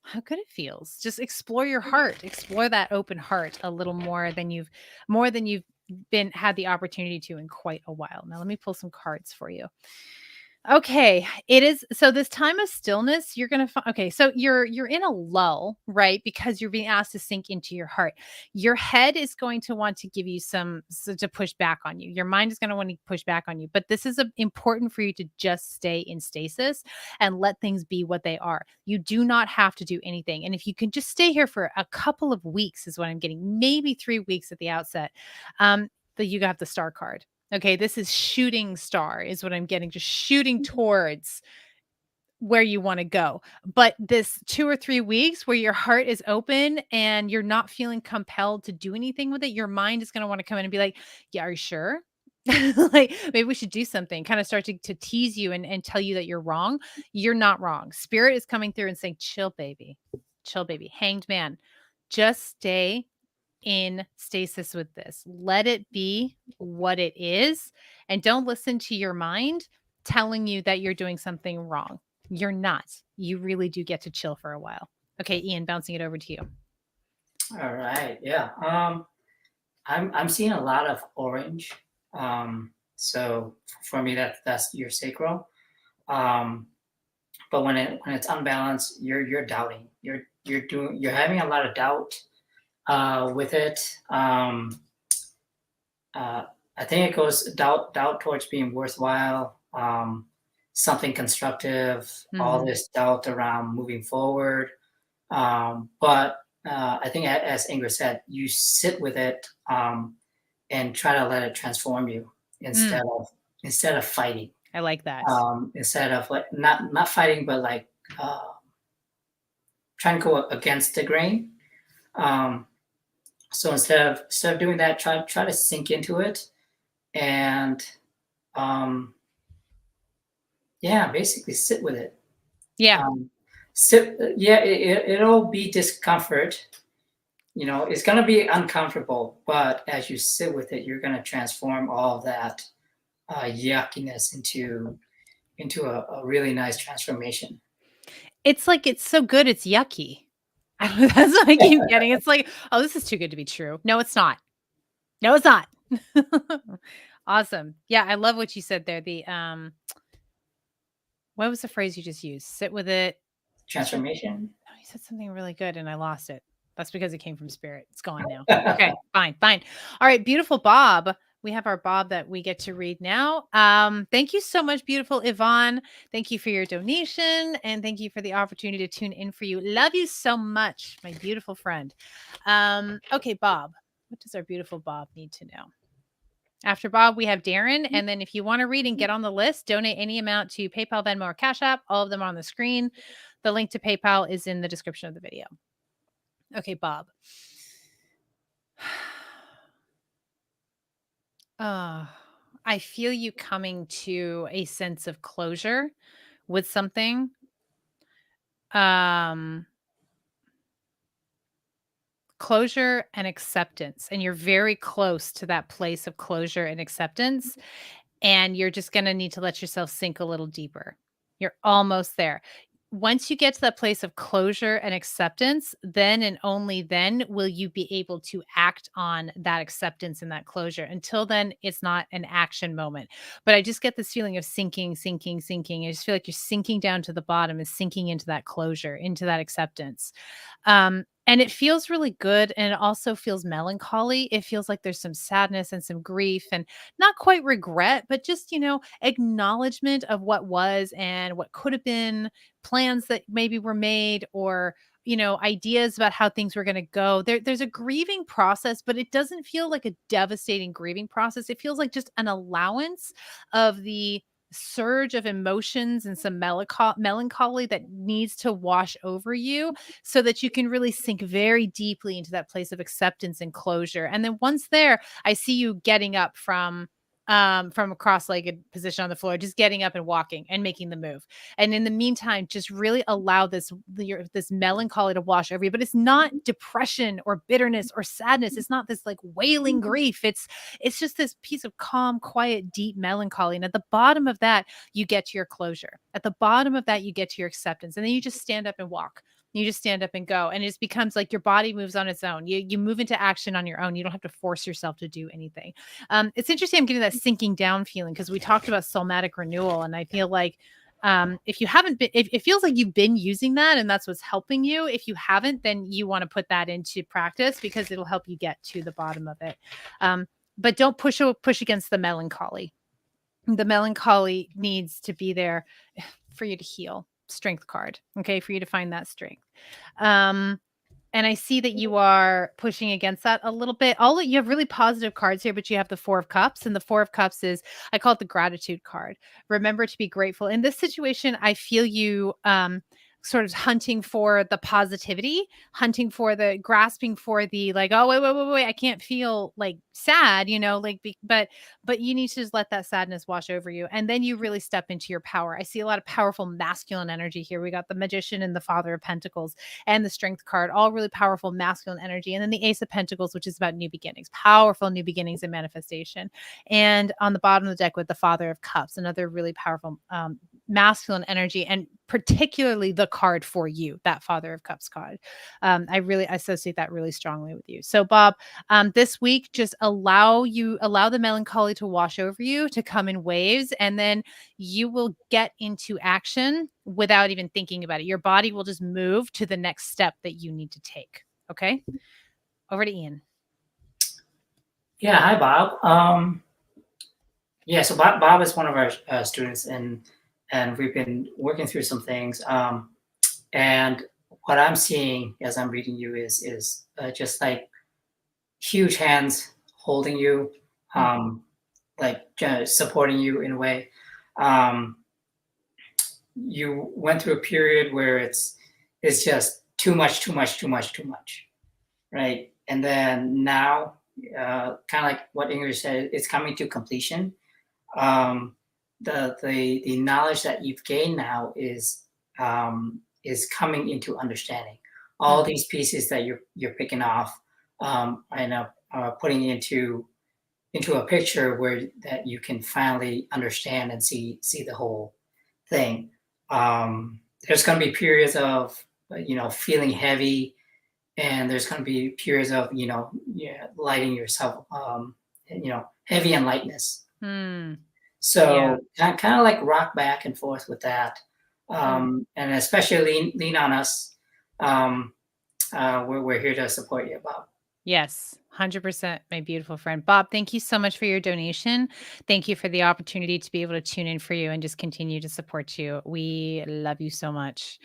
how good it feels. Just explore your heart, explore that open heart a little more than you've been had the opportunity to in quite a while. Now let me pull some cards for you. Okay, it is so this time of stillness, you're going to okay, so you're in a lull, right? Because you're being asked to sink into your heart. Your head is going to want to give you to push back on you. Your mind is going to want to push back on you, but this is important for you to just stay in stasis and let things be what they are. You do not have to do anything. And if you can just stay here for a couple of weeks is what I'm getting, maybe 3 weeks at the outset. That you got the star card. Okay, this is shooting star is what I'm getting, just shooting towards where you want to go. But this 2 or 3 weeks where your heart is open and you're not feeling compelled to do anything with it, your mind is going to want to come in and be like, yeah, are you sure? Like maybe we should do something, kind of start to tease you and tell you that you're wrong. You're not wrong. Spirit is coming through and saying, chill, baby. Chill, baby. Hanged man. Just stay in stasis with this. Let it be what it is. And don't listen to your mind telling you that you're doing something wrong. You're not. You really do get to chill for a while. Okay, Ian, bouncing it over to you. All right. Yeah. I'm seeing a lot of orange. So for me, that's your sacral. But when it's unbalanced, you're doubting. You're having a lot of doubt with it. I think it goes doubt towards being worthwhile, something constructive, all this doubt around moving forward. But I think, as Ingrid said, you sit with it and try to let it transform you instead of fighting. I like that. Instead of like not fighting, but like trying to go against the grain. So instead of doing that, try to sink into it, and basically sit with it. Yeah. It'll be discomfort. It's gonna be uncomfortable, but as you sit with it, you're gonna transform all of that yuckiness into a really nice transformation. It's like it's so good, it's yucky. That's what I keep getting. It's like, oh, this is too good to be true. No, it's not. No, it's not. Awesome. Yeah, I love what you said there. The what was the phrase you just used? Sit with it. Transformation. Oh, you said something really good and I lost it. That's because it came from spirit. It's gone now. Okay, fine. All right, beautiful Bob. we have our Bob that we get to read now. Thank you so much, beautiful Yvonne. Thank you for your donation, and thank you for the opportunity to tune in for you. Love you so much, my beautiful friend. Okay, Bob, what does our beautiful Bob need to know? After Bob, we have Darren. And then if you want to read and get on the list, donate any amount to PayPal, Venmo, or Cash App. All of them are on the screen. The link to PayPal is in the description of the video. Okay, Bob. I feel you coming to a sense of closure with something. Closure and acceptance. And you're very close to that place of closure and acceptance. And you're just going to need to let yourself sink a little deeper. You're almost there. Once you get to that place of closure and acceptance, then and only then will you be able to act on that acceptance and that closure. Until then, it's not an action moment. But I just get this feeling of sinking, sinking, sinking. I just feel like you're sinking down to the bottom and sinking into that closure, into that acceptance. And it feels really good. And it also feels melancholy. It feels like there's some sadness and some grief and not quite regret, but just, acknowledgement of what was and what could have been, plans that maybe were made, or, ideas about how things were going to go. There's a grieving process, but it doesn't feel like a devastating grieving process. It feels like just an allowance of the surge of emotions and some melancholy that needs to wash over you so that you can really sink very deeply into that place of acceptance and closure. And then once there, I see you getting up from a cross-legged position on the floor, just getting up and walking and making the move. And in the meantime, just really allow this melancholy to wash over you. But it's not depression or bitterness or sadness. It's not this like wailing grief. It's just this piece of calm, quiet, deep melancholy. And at the bottom of that, you get to your closure. At the bottom of that, you get to your acceptance. And then you just stand up and walk. You just stand up and go. And it just becomes like your body moves on its own. You move into action on your own. You don't have to force yourself to do anything. It's interesting. I'm getting that sinking down feeling because we talked about somatic renewal. And I feel like if you haven't been, if it feels like you've been using that and that's what's helping you. If you haven't, then you want to put that into practice because it'll help you get to the bottom of it. But don't push against the melancholy. The melancholy needs to be there for you to heal. Strength card. Okay. For you to find that strength. And I see that you are pushing against that a little bit. You have really positive cards here, but you have the 4 of Cups, and the 4 of Cups is, I call it the gratitude card. Remember to be grateful. In this situation, I feel you sort of hunting for the positivity, hunting for the grasping for the like, oh, wait, I can't feel like sad, but you need to just let that sadness wash over you. And then you really step into your power. I see a lot of powerful masculine energy here. We got the Magician and the Father of Pentacles and the Strength card, all really powerful masculine energy. And then the Ace of Pentacles, which is about new beginnings, powerful new beginnings and manifestation. And on the bottom of the deck with the Father of Cups, another really powerful masculine energy, and particularly the card for you, that Father of Cups card. I really associate that really strongly with you. So Bob, this week, just allow the melancholy to wash over you, to come in waves, and then you will get into action without even thinking about it. Your body will just move to the next step that you need to take. Okay. Over to Ian. Yeah. Hi, Bob. Yeah. So Bob is one of our students, and we've been working through some things. And what I'm seeing as I'm reading you is just like huge hands holding you, like supporting you in a way. You went through a period where it's just too much, right? And then now, kind of like what Ingrid said, it's coming to completion. The knowledge that you've gained now is coming into understanding. All these pieces that you're picking off, and putting into a picture where that you can finally understand and see the whole thing. There's going to be periods of feeling heavy, and there's going to be periods of lighting yourself, heavy and lightness. So kind of like rock back and forth with that, and especially lean on us. We're here to support you, Bob. Yes, 100%, my beautiful friend. Bob, thank you so much for your donation. Thank you for the opportunity to be able to tune in for you and just continue to support you. We love you so much.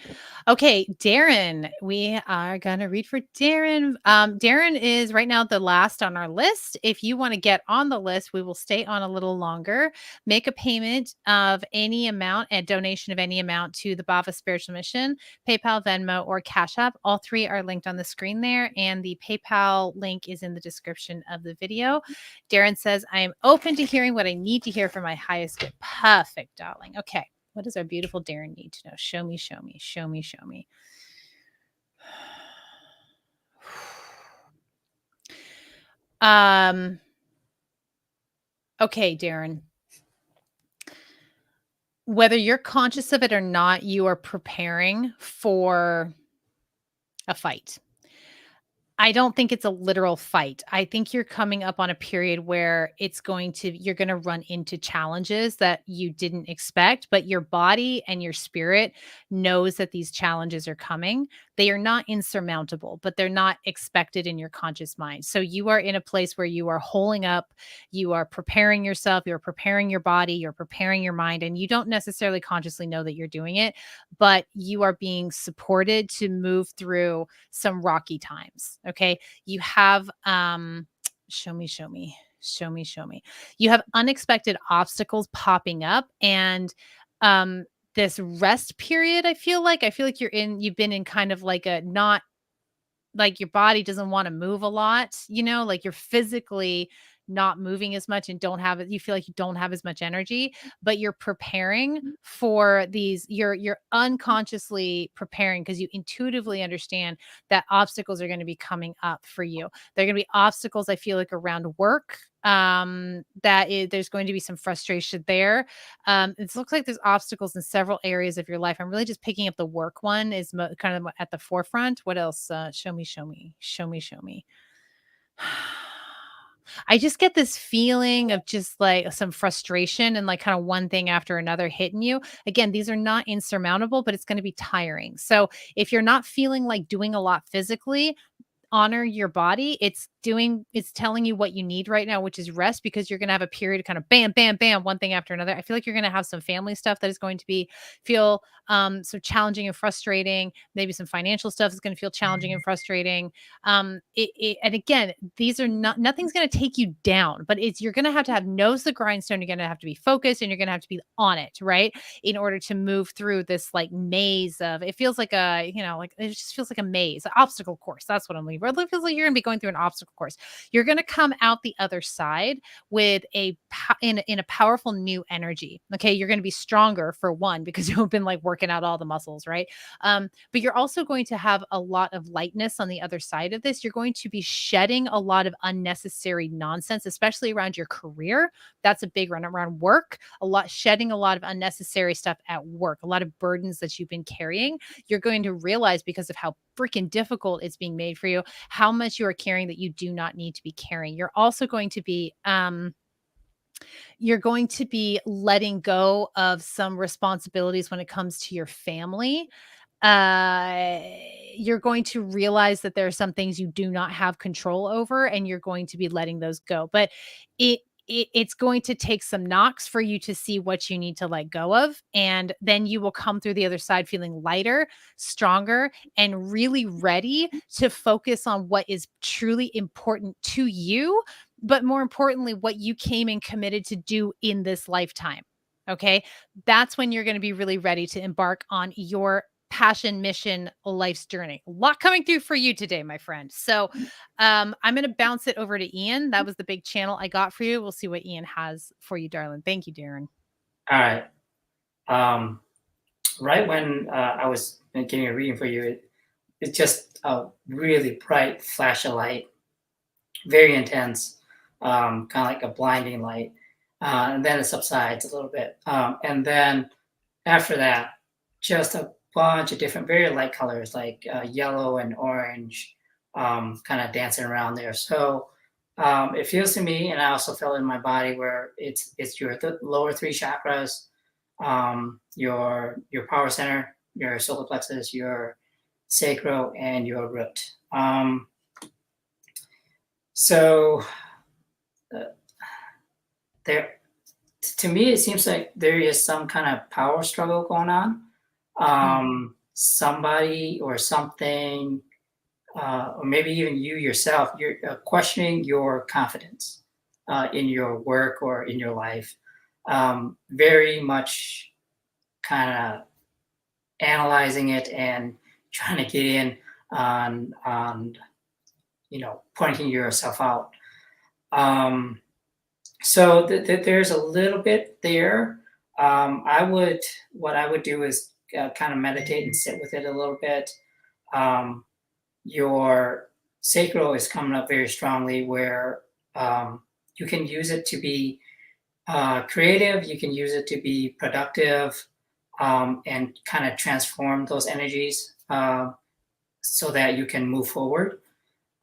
Okay, Darren, we are going to read for Darren. Darren is right now the last on our list. If you want to get on the list, we will stay on a little longer. Make a payment of any amount, a donation of any amount to the Bhava Spiritual Mission, PayPal, Venmo, or Cash App. All three are linked on the screen there, and the PayPal link is in the description of the video. Darren says, I am open to hearing what I need to hear from my highest good. Perfect, darling. Okay. What does our beautiful Darren need to know? Show me, show me, show me, show me. Okay, Darren. Whether you're conscious of it or not, you are preparing for a fight. I don't think it's a literal fight. I think you're coming up on a period where you're going to run into challenges that you didn't expect, but your body and your spirit knows that these challenges are coming. They are not insurmountable, but they're not expected in your conscious mind. So you are in a place where you are holding up, you are preparing yourself, you're preparing your body, you're preparing your mind, and you don't necessarily consciously know that you're doing it, but you are being supported to move through some rocky times. Okay. You have show me, show me, show me, show me. You have unexpected obstacles popping up, and this rest period, I feel like you've been in kind of like a not like your body doesn't want to move a lot, like you're physically not moving as much and don't have it. You feel like you don't have as much energy, but you're preparing for these, you're unconsciously preparing because you intuitively understand that obstacles are going to be coming up for you. They're going to be obstacles, I feel like, around work. There's going to be some frustration there. It looks like there's obstacles in several areas of your life. I'm really just picking up the work one is kind of at the forefront. What else? Show me, show me, show me, show me. I just get this feeling of just like some frustration and like kind of one thing after another hitting you. Again, these are not insurmountable, but it's going to be tiring. So if you're not feeling like doing a lot physically, honor your body. It's telling you what you need right now, which is rest, because you're going to have a period of kind of bam, bam, bam, one thing after another. I feel like you're going to have some family stuff that is going to feel so challenging and frustrating. Maybe some financial stuff is going to feel challenging and frustrating. And again, these are nothing's going to take you down, but you're going to have nose the grindstone. You're going to have to be focused and you're going to have to be on it, right? In order to move through this like maze of, it feels like like it just feels like a maze, an obstacle course. That's what I'm leaving. It feels like you're going to be going through an obstacle course. You're going to come out the other side with in a powerful new energy. Okay. You're going to be stronger for one, because you've been like working out all the muscles, right? But you're also going to have a lot of lightness on the other side of this. You're going to be shedding a lot of unnecessary nonsense, especially around your career. That's a big run around work, shedding a lot of unnecessary stuff at work, a lot of burdens that you've been carrying. You're going to realize, because of how freaking difficult it's being made for you, how much you are carrying that you do not need to be carrying. You're also going to be letting go of some responsibilities when it comes to your family. You're going to realize that there are some things you do not have control over, and you're going to be letting those go. But it's going to take some knocks for you to see what you need to let go of. And then you will come through the other side feeling lighter, stronger, and really ready to focus on what is truly important to you. But more importantly, what you came and committed to do in this lifetime. Okay. That's when you're going to be really ready to embark on your passion, mission, life's journey. A lot coming through for you today, my friend. So I'm going to bounce it over to Ian. That was the big channel I got for you. We'll see what Ian has for you, darling. Thank you, Darren. All right. Right when I was getting a reading for you, it's just a really bright flash of light, very intense, kind of like a blinding light. And then it subsides a little bit. And then after that, just a bunch of different, very light colors like yellow and orange, kind of dancing around there. So it feels to me, and I also felt in my body, where it's your lower three chakras, your power center, your solar plexus, your sacral, and your root. So uh, there, to me, it seems like there is some kind of power struggle going on. Mm. Somebody or something, or maybe even you yourself, you're questioning your confidence in your work or in your life. Very much kind of analyzing it and trying to get in on pointing yourself out. Um, so there's a little bit there. I would What I would do is kind of meditate and sit with it a little bit. Um, your sacral is coming up very strongly, where you can use it to be creative. You can use it to be productive, and kind of transform those energies so that you can move forward.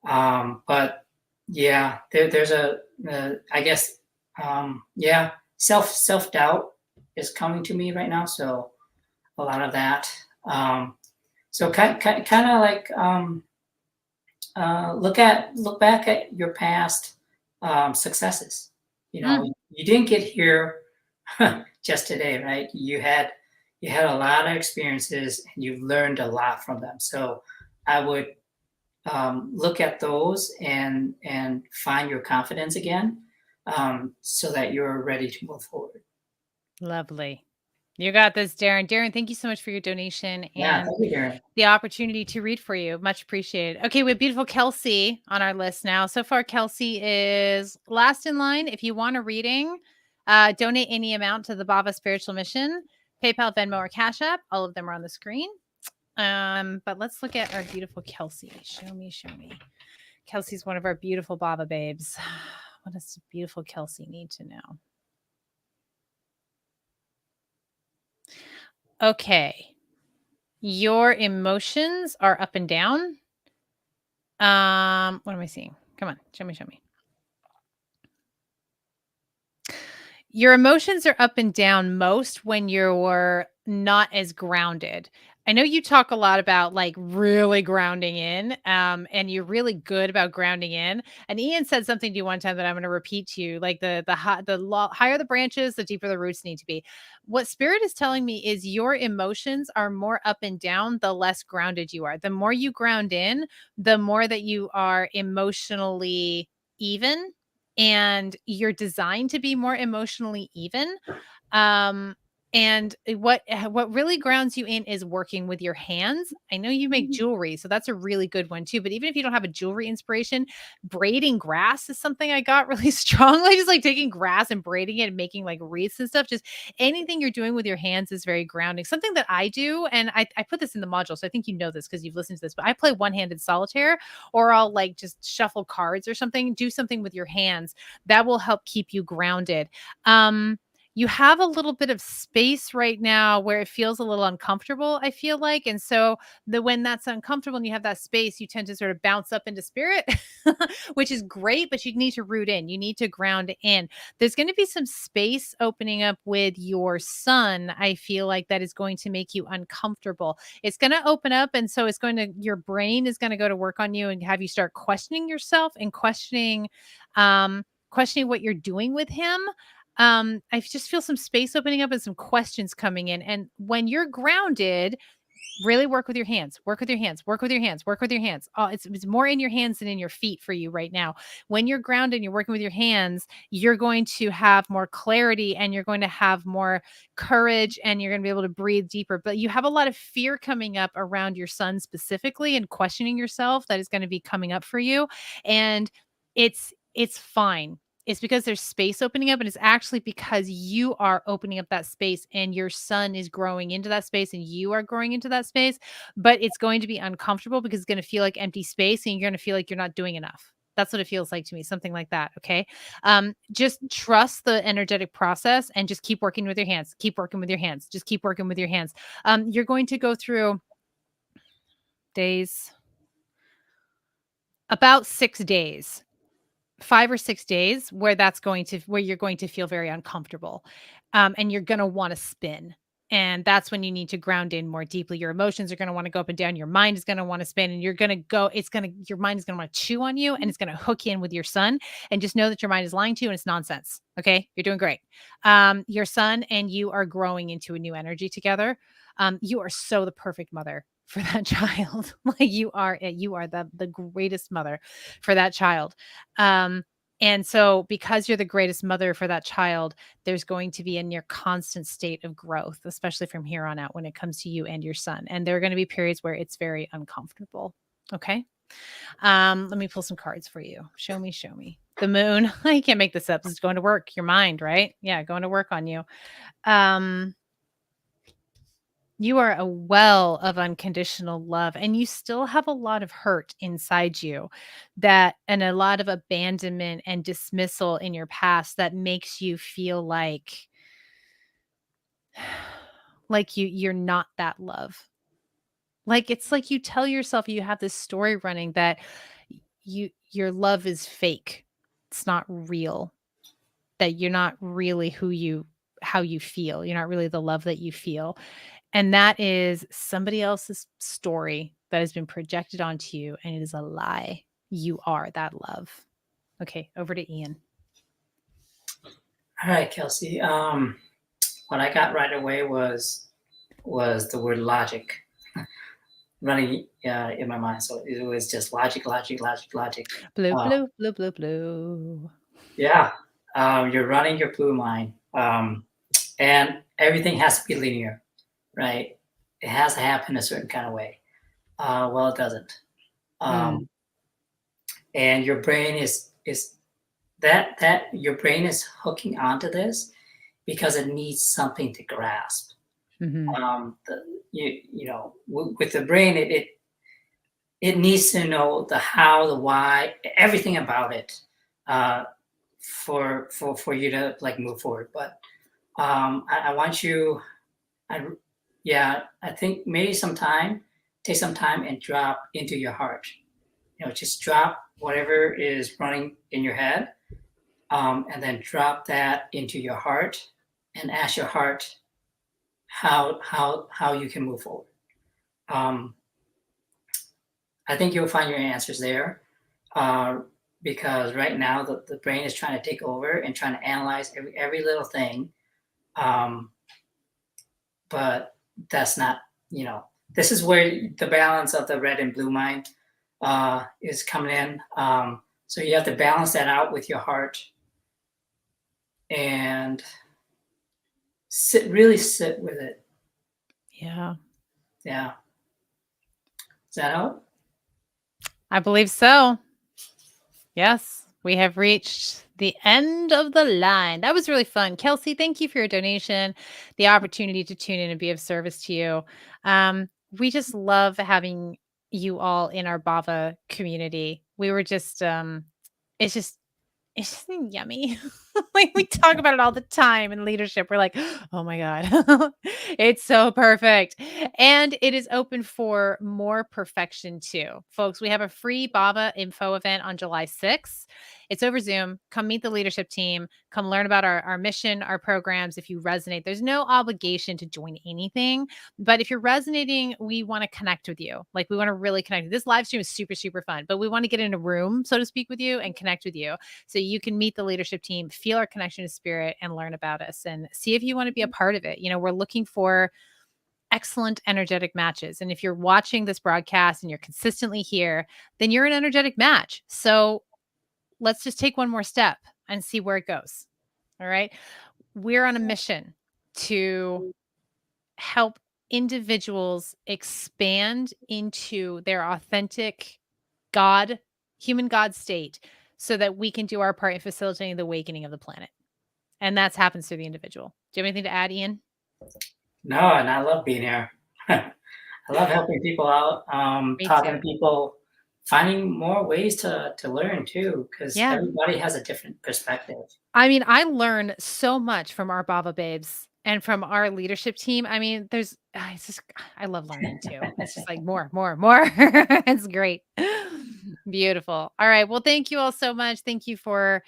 But yeah, there's I guess, yeah, self doubt is coming to me right now. So a lot of that. So kind of like, look back at your past successes. You know, Mm. you didn't get here just today, right? You had a lot of experiences and you've learned a lot from them. So I would look at those and find your confidence again, so that you're ready to move forward. Lovely. You got this, Darren. Darren, thank you so much for your donation Yeah, and thank you, Darren. the opportunity to read for you. Much appreciated. Okay, we have beautiful Kelsey on our list now. So far, Kelsey is last in line. If you want a reading, donate any amount to the Bhava Spiritual Mission, PayPal, Venmo, or Cash App. All of them are on the screen. But let's look at our beautiful Kelsey. Show me, show me. Kelsey's one of our beautiful Bhava babes. What does beautiful Kelsey need to know? Okay. Your emotions are up and down. What am I seeing? Come on, show me, show me. Your emotions are up and down most when you're not as grounded. I know you talk a lot about like really grounding in, and you're really good about grounding in. And Ian said something to you one time that I'm going to repeat to you: like higher the branches, the deeper the roots need to be. What Spirit is telling me is your emotions are more up and down, the less grounded you are. The more you ground in, the more that you are emotionally even, and you're designed to be more emotionally even. Um, what really grounds you in is working with your hands. I know you make jewelry, so that's a really good one too. But even if you don't have a jewelry inspiration, braiding grass is something I got really strongly. Just like taking grass and braiding it and making like wreaths and stuff. Just anything you're doing with your hands is very grounding. Something that I do, and I put this in the module, so I think you know this because you've listened to this. But I play one-handed solitaire, or I'll like just shuffle cards or something. Do something with your hands that will help keep you grounded. You have a little bit of space right now where it feels a little uncomfortable, I feel like. And so when that's uncomfortable and you have that space, you tend to sort of bounce up into spirit, which is great, but you need to root in. You need to ground in. There's going to be some space opening up with your son. I feel like that is going to make you uncomfortable. It's going to open up. And so your brain is going to go to work on you and have you start questioning yourself and questioning what you're doing with him. I just feel some space opening up and some questions coming in. And when you're grounded, really work with your hands, work with your hands, work with your hands, work with your hands. Oh, it's more in your hands than in your feet for you right now. When you're grounded and you're working with your hands, you're going to have more clarity and you're going to have more courage and you're going to be able to breathe deeper. But you have a lot of fear coming up around your son specifically and questioning yourself that is going to be coming up for you. And it's fine. It's because there's space opening up, and it's actually because you are opening up that space and your son is growing into that space and you are growing into that space. But it's going to be uncomfortable because it's going to feel like empty space and you're going to feel like you're not doing enough. That's what it feels like to me, something like that. Okay. Just trust the energetic process and just keep working with your hands. Keep working with your hands. Just keep working with your hands. You're going to go through days, about 6 days, 5 or 6 days where you're going to feel very uncomfortable, and you're going to want to spin. And that's when you need to ground in more deeply. Your emotions are going to want to go up and down. Your mind is going to want to spin, and you're going to go, your mind is going to want to chew on you, and it's going to hook you in with your son. And just know that your mind is lying to you and it's nonsense. Okay. You're doing great. Your son and you are growing into a new energy together. You are so the perfect mother for that child. Like you are the greatest mother for that child. And so because you're the greatest mother for that child, there's going to be a near constant state of growth, especially from here on out when it comes to you and your son. And there are going to be periods where it's very uncomfortable. Okay. Let me pull some cards for you. Show me, show me. The moon. You can't make this up. This is going to work. Your mind, right? Yeah, going to work on you. You are a well of unconditional love, and you still have a lot of hurt inside you and a lot of abandonment and dismissal in your past that makes you feel like you're not that love. Like it's like you tell yourself, you have this story running that your love is fake. It's not real. That you're not really how you feel. You're not really the love that you feel. And that is somebody else's story that has been projected onto you, and it is a lie. You are that love. Okay, over to Ian. All right, Kelsey. What I got right away was the word logic running in my mind. So it was just logic. Blue, blue, blue, blue, blue. Yeah, you're running your blue mind, and everything has to be linear, right? It has to happen a certain kind of way. Well, it doesn't. And your brain is that your brain is hooking onto this because it needs something to grasp. Mm-hmm. With the brain, it needs to know the how, the why, everything about it, for you to like move forward. But I want you, I think maybe take some time and drop into your heart. Just drop whatever is running in your head, and then drop that into your heart and ask your heart how you can move forward. I think you'll find your answers there, because right now the brain is trying to take over and trying to analyze every little thing, but that's not, this is where the balance of the red and blue mind is coming in. So you have to balance that out with your heart and really sit with it. Yeah. Yeah. Does that help? I believe so. Yes, we have reached the end of the line. That was really fun. Kelsey, thank you for your donation, the opportunity to tune in and be of service to you. We just love having you all in our Bhava community. We were just, it's just yummy. Like we talk about it all the time in leadership. We're like, oh my God, it's so perfect. And it is open for more perfection too. Folks, we have a free Bhava info event on July 6th. It's over Zoom. Come meet the leadership team. Come learn about our mission, our programs. If you resonate, there's no obligation to join anything. But if you're resonating, we want to connect with you. Like we want to really connect. This live stream is super, super fun, but we want to get in a room, so to speak, with you and connect with you so you can meet the leadership team, feel our connection to spirit, and learn about us and see if you want to be a part of it. We're looking for excellent energetic matches. And if you're watching this broadcast and you're consistently here, then you're an energetic match. So let's just take one more step and see where it goes. All right. We're on a mission to help individuals expand into their authentic human God state so that we can do our part in facilitating the awakening of the planet. And that happens through the individual. Do you have anything to add, Ian? No, and I love being here. I love helping people out, talking to people, finding more ways to learn too, because everybody has a different perspective. I mean, I learn so much from our Bhava babes and from our leadership team. I mean, I love learning too. It's just like more. It's great. Beautiful. All right. Well, thank you all so much. Thank you for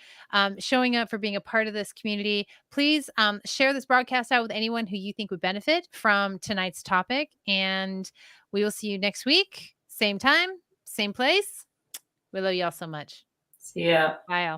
showing up, for being a part of this community. Please share this broadcast out with anyone who you think would benefit from tonight's topic. And we will see you next week. Same time, same place. We love you all so much. See ya. Bye all.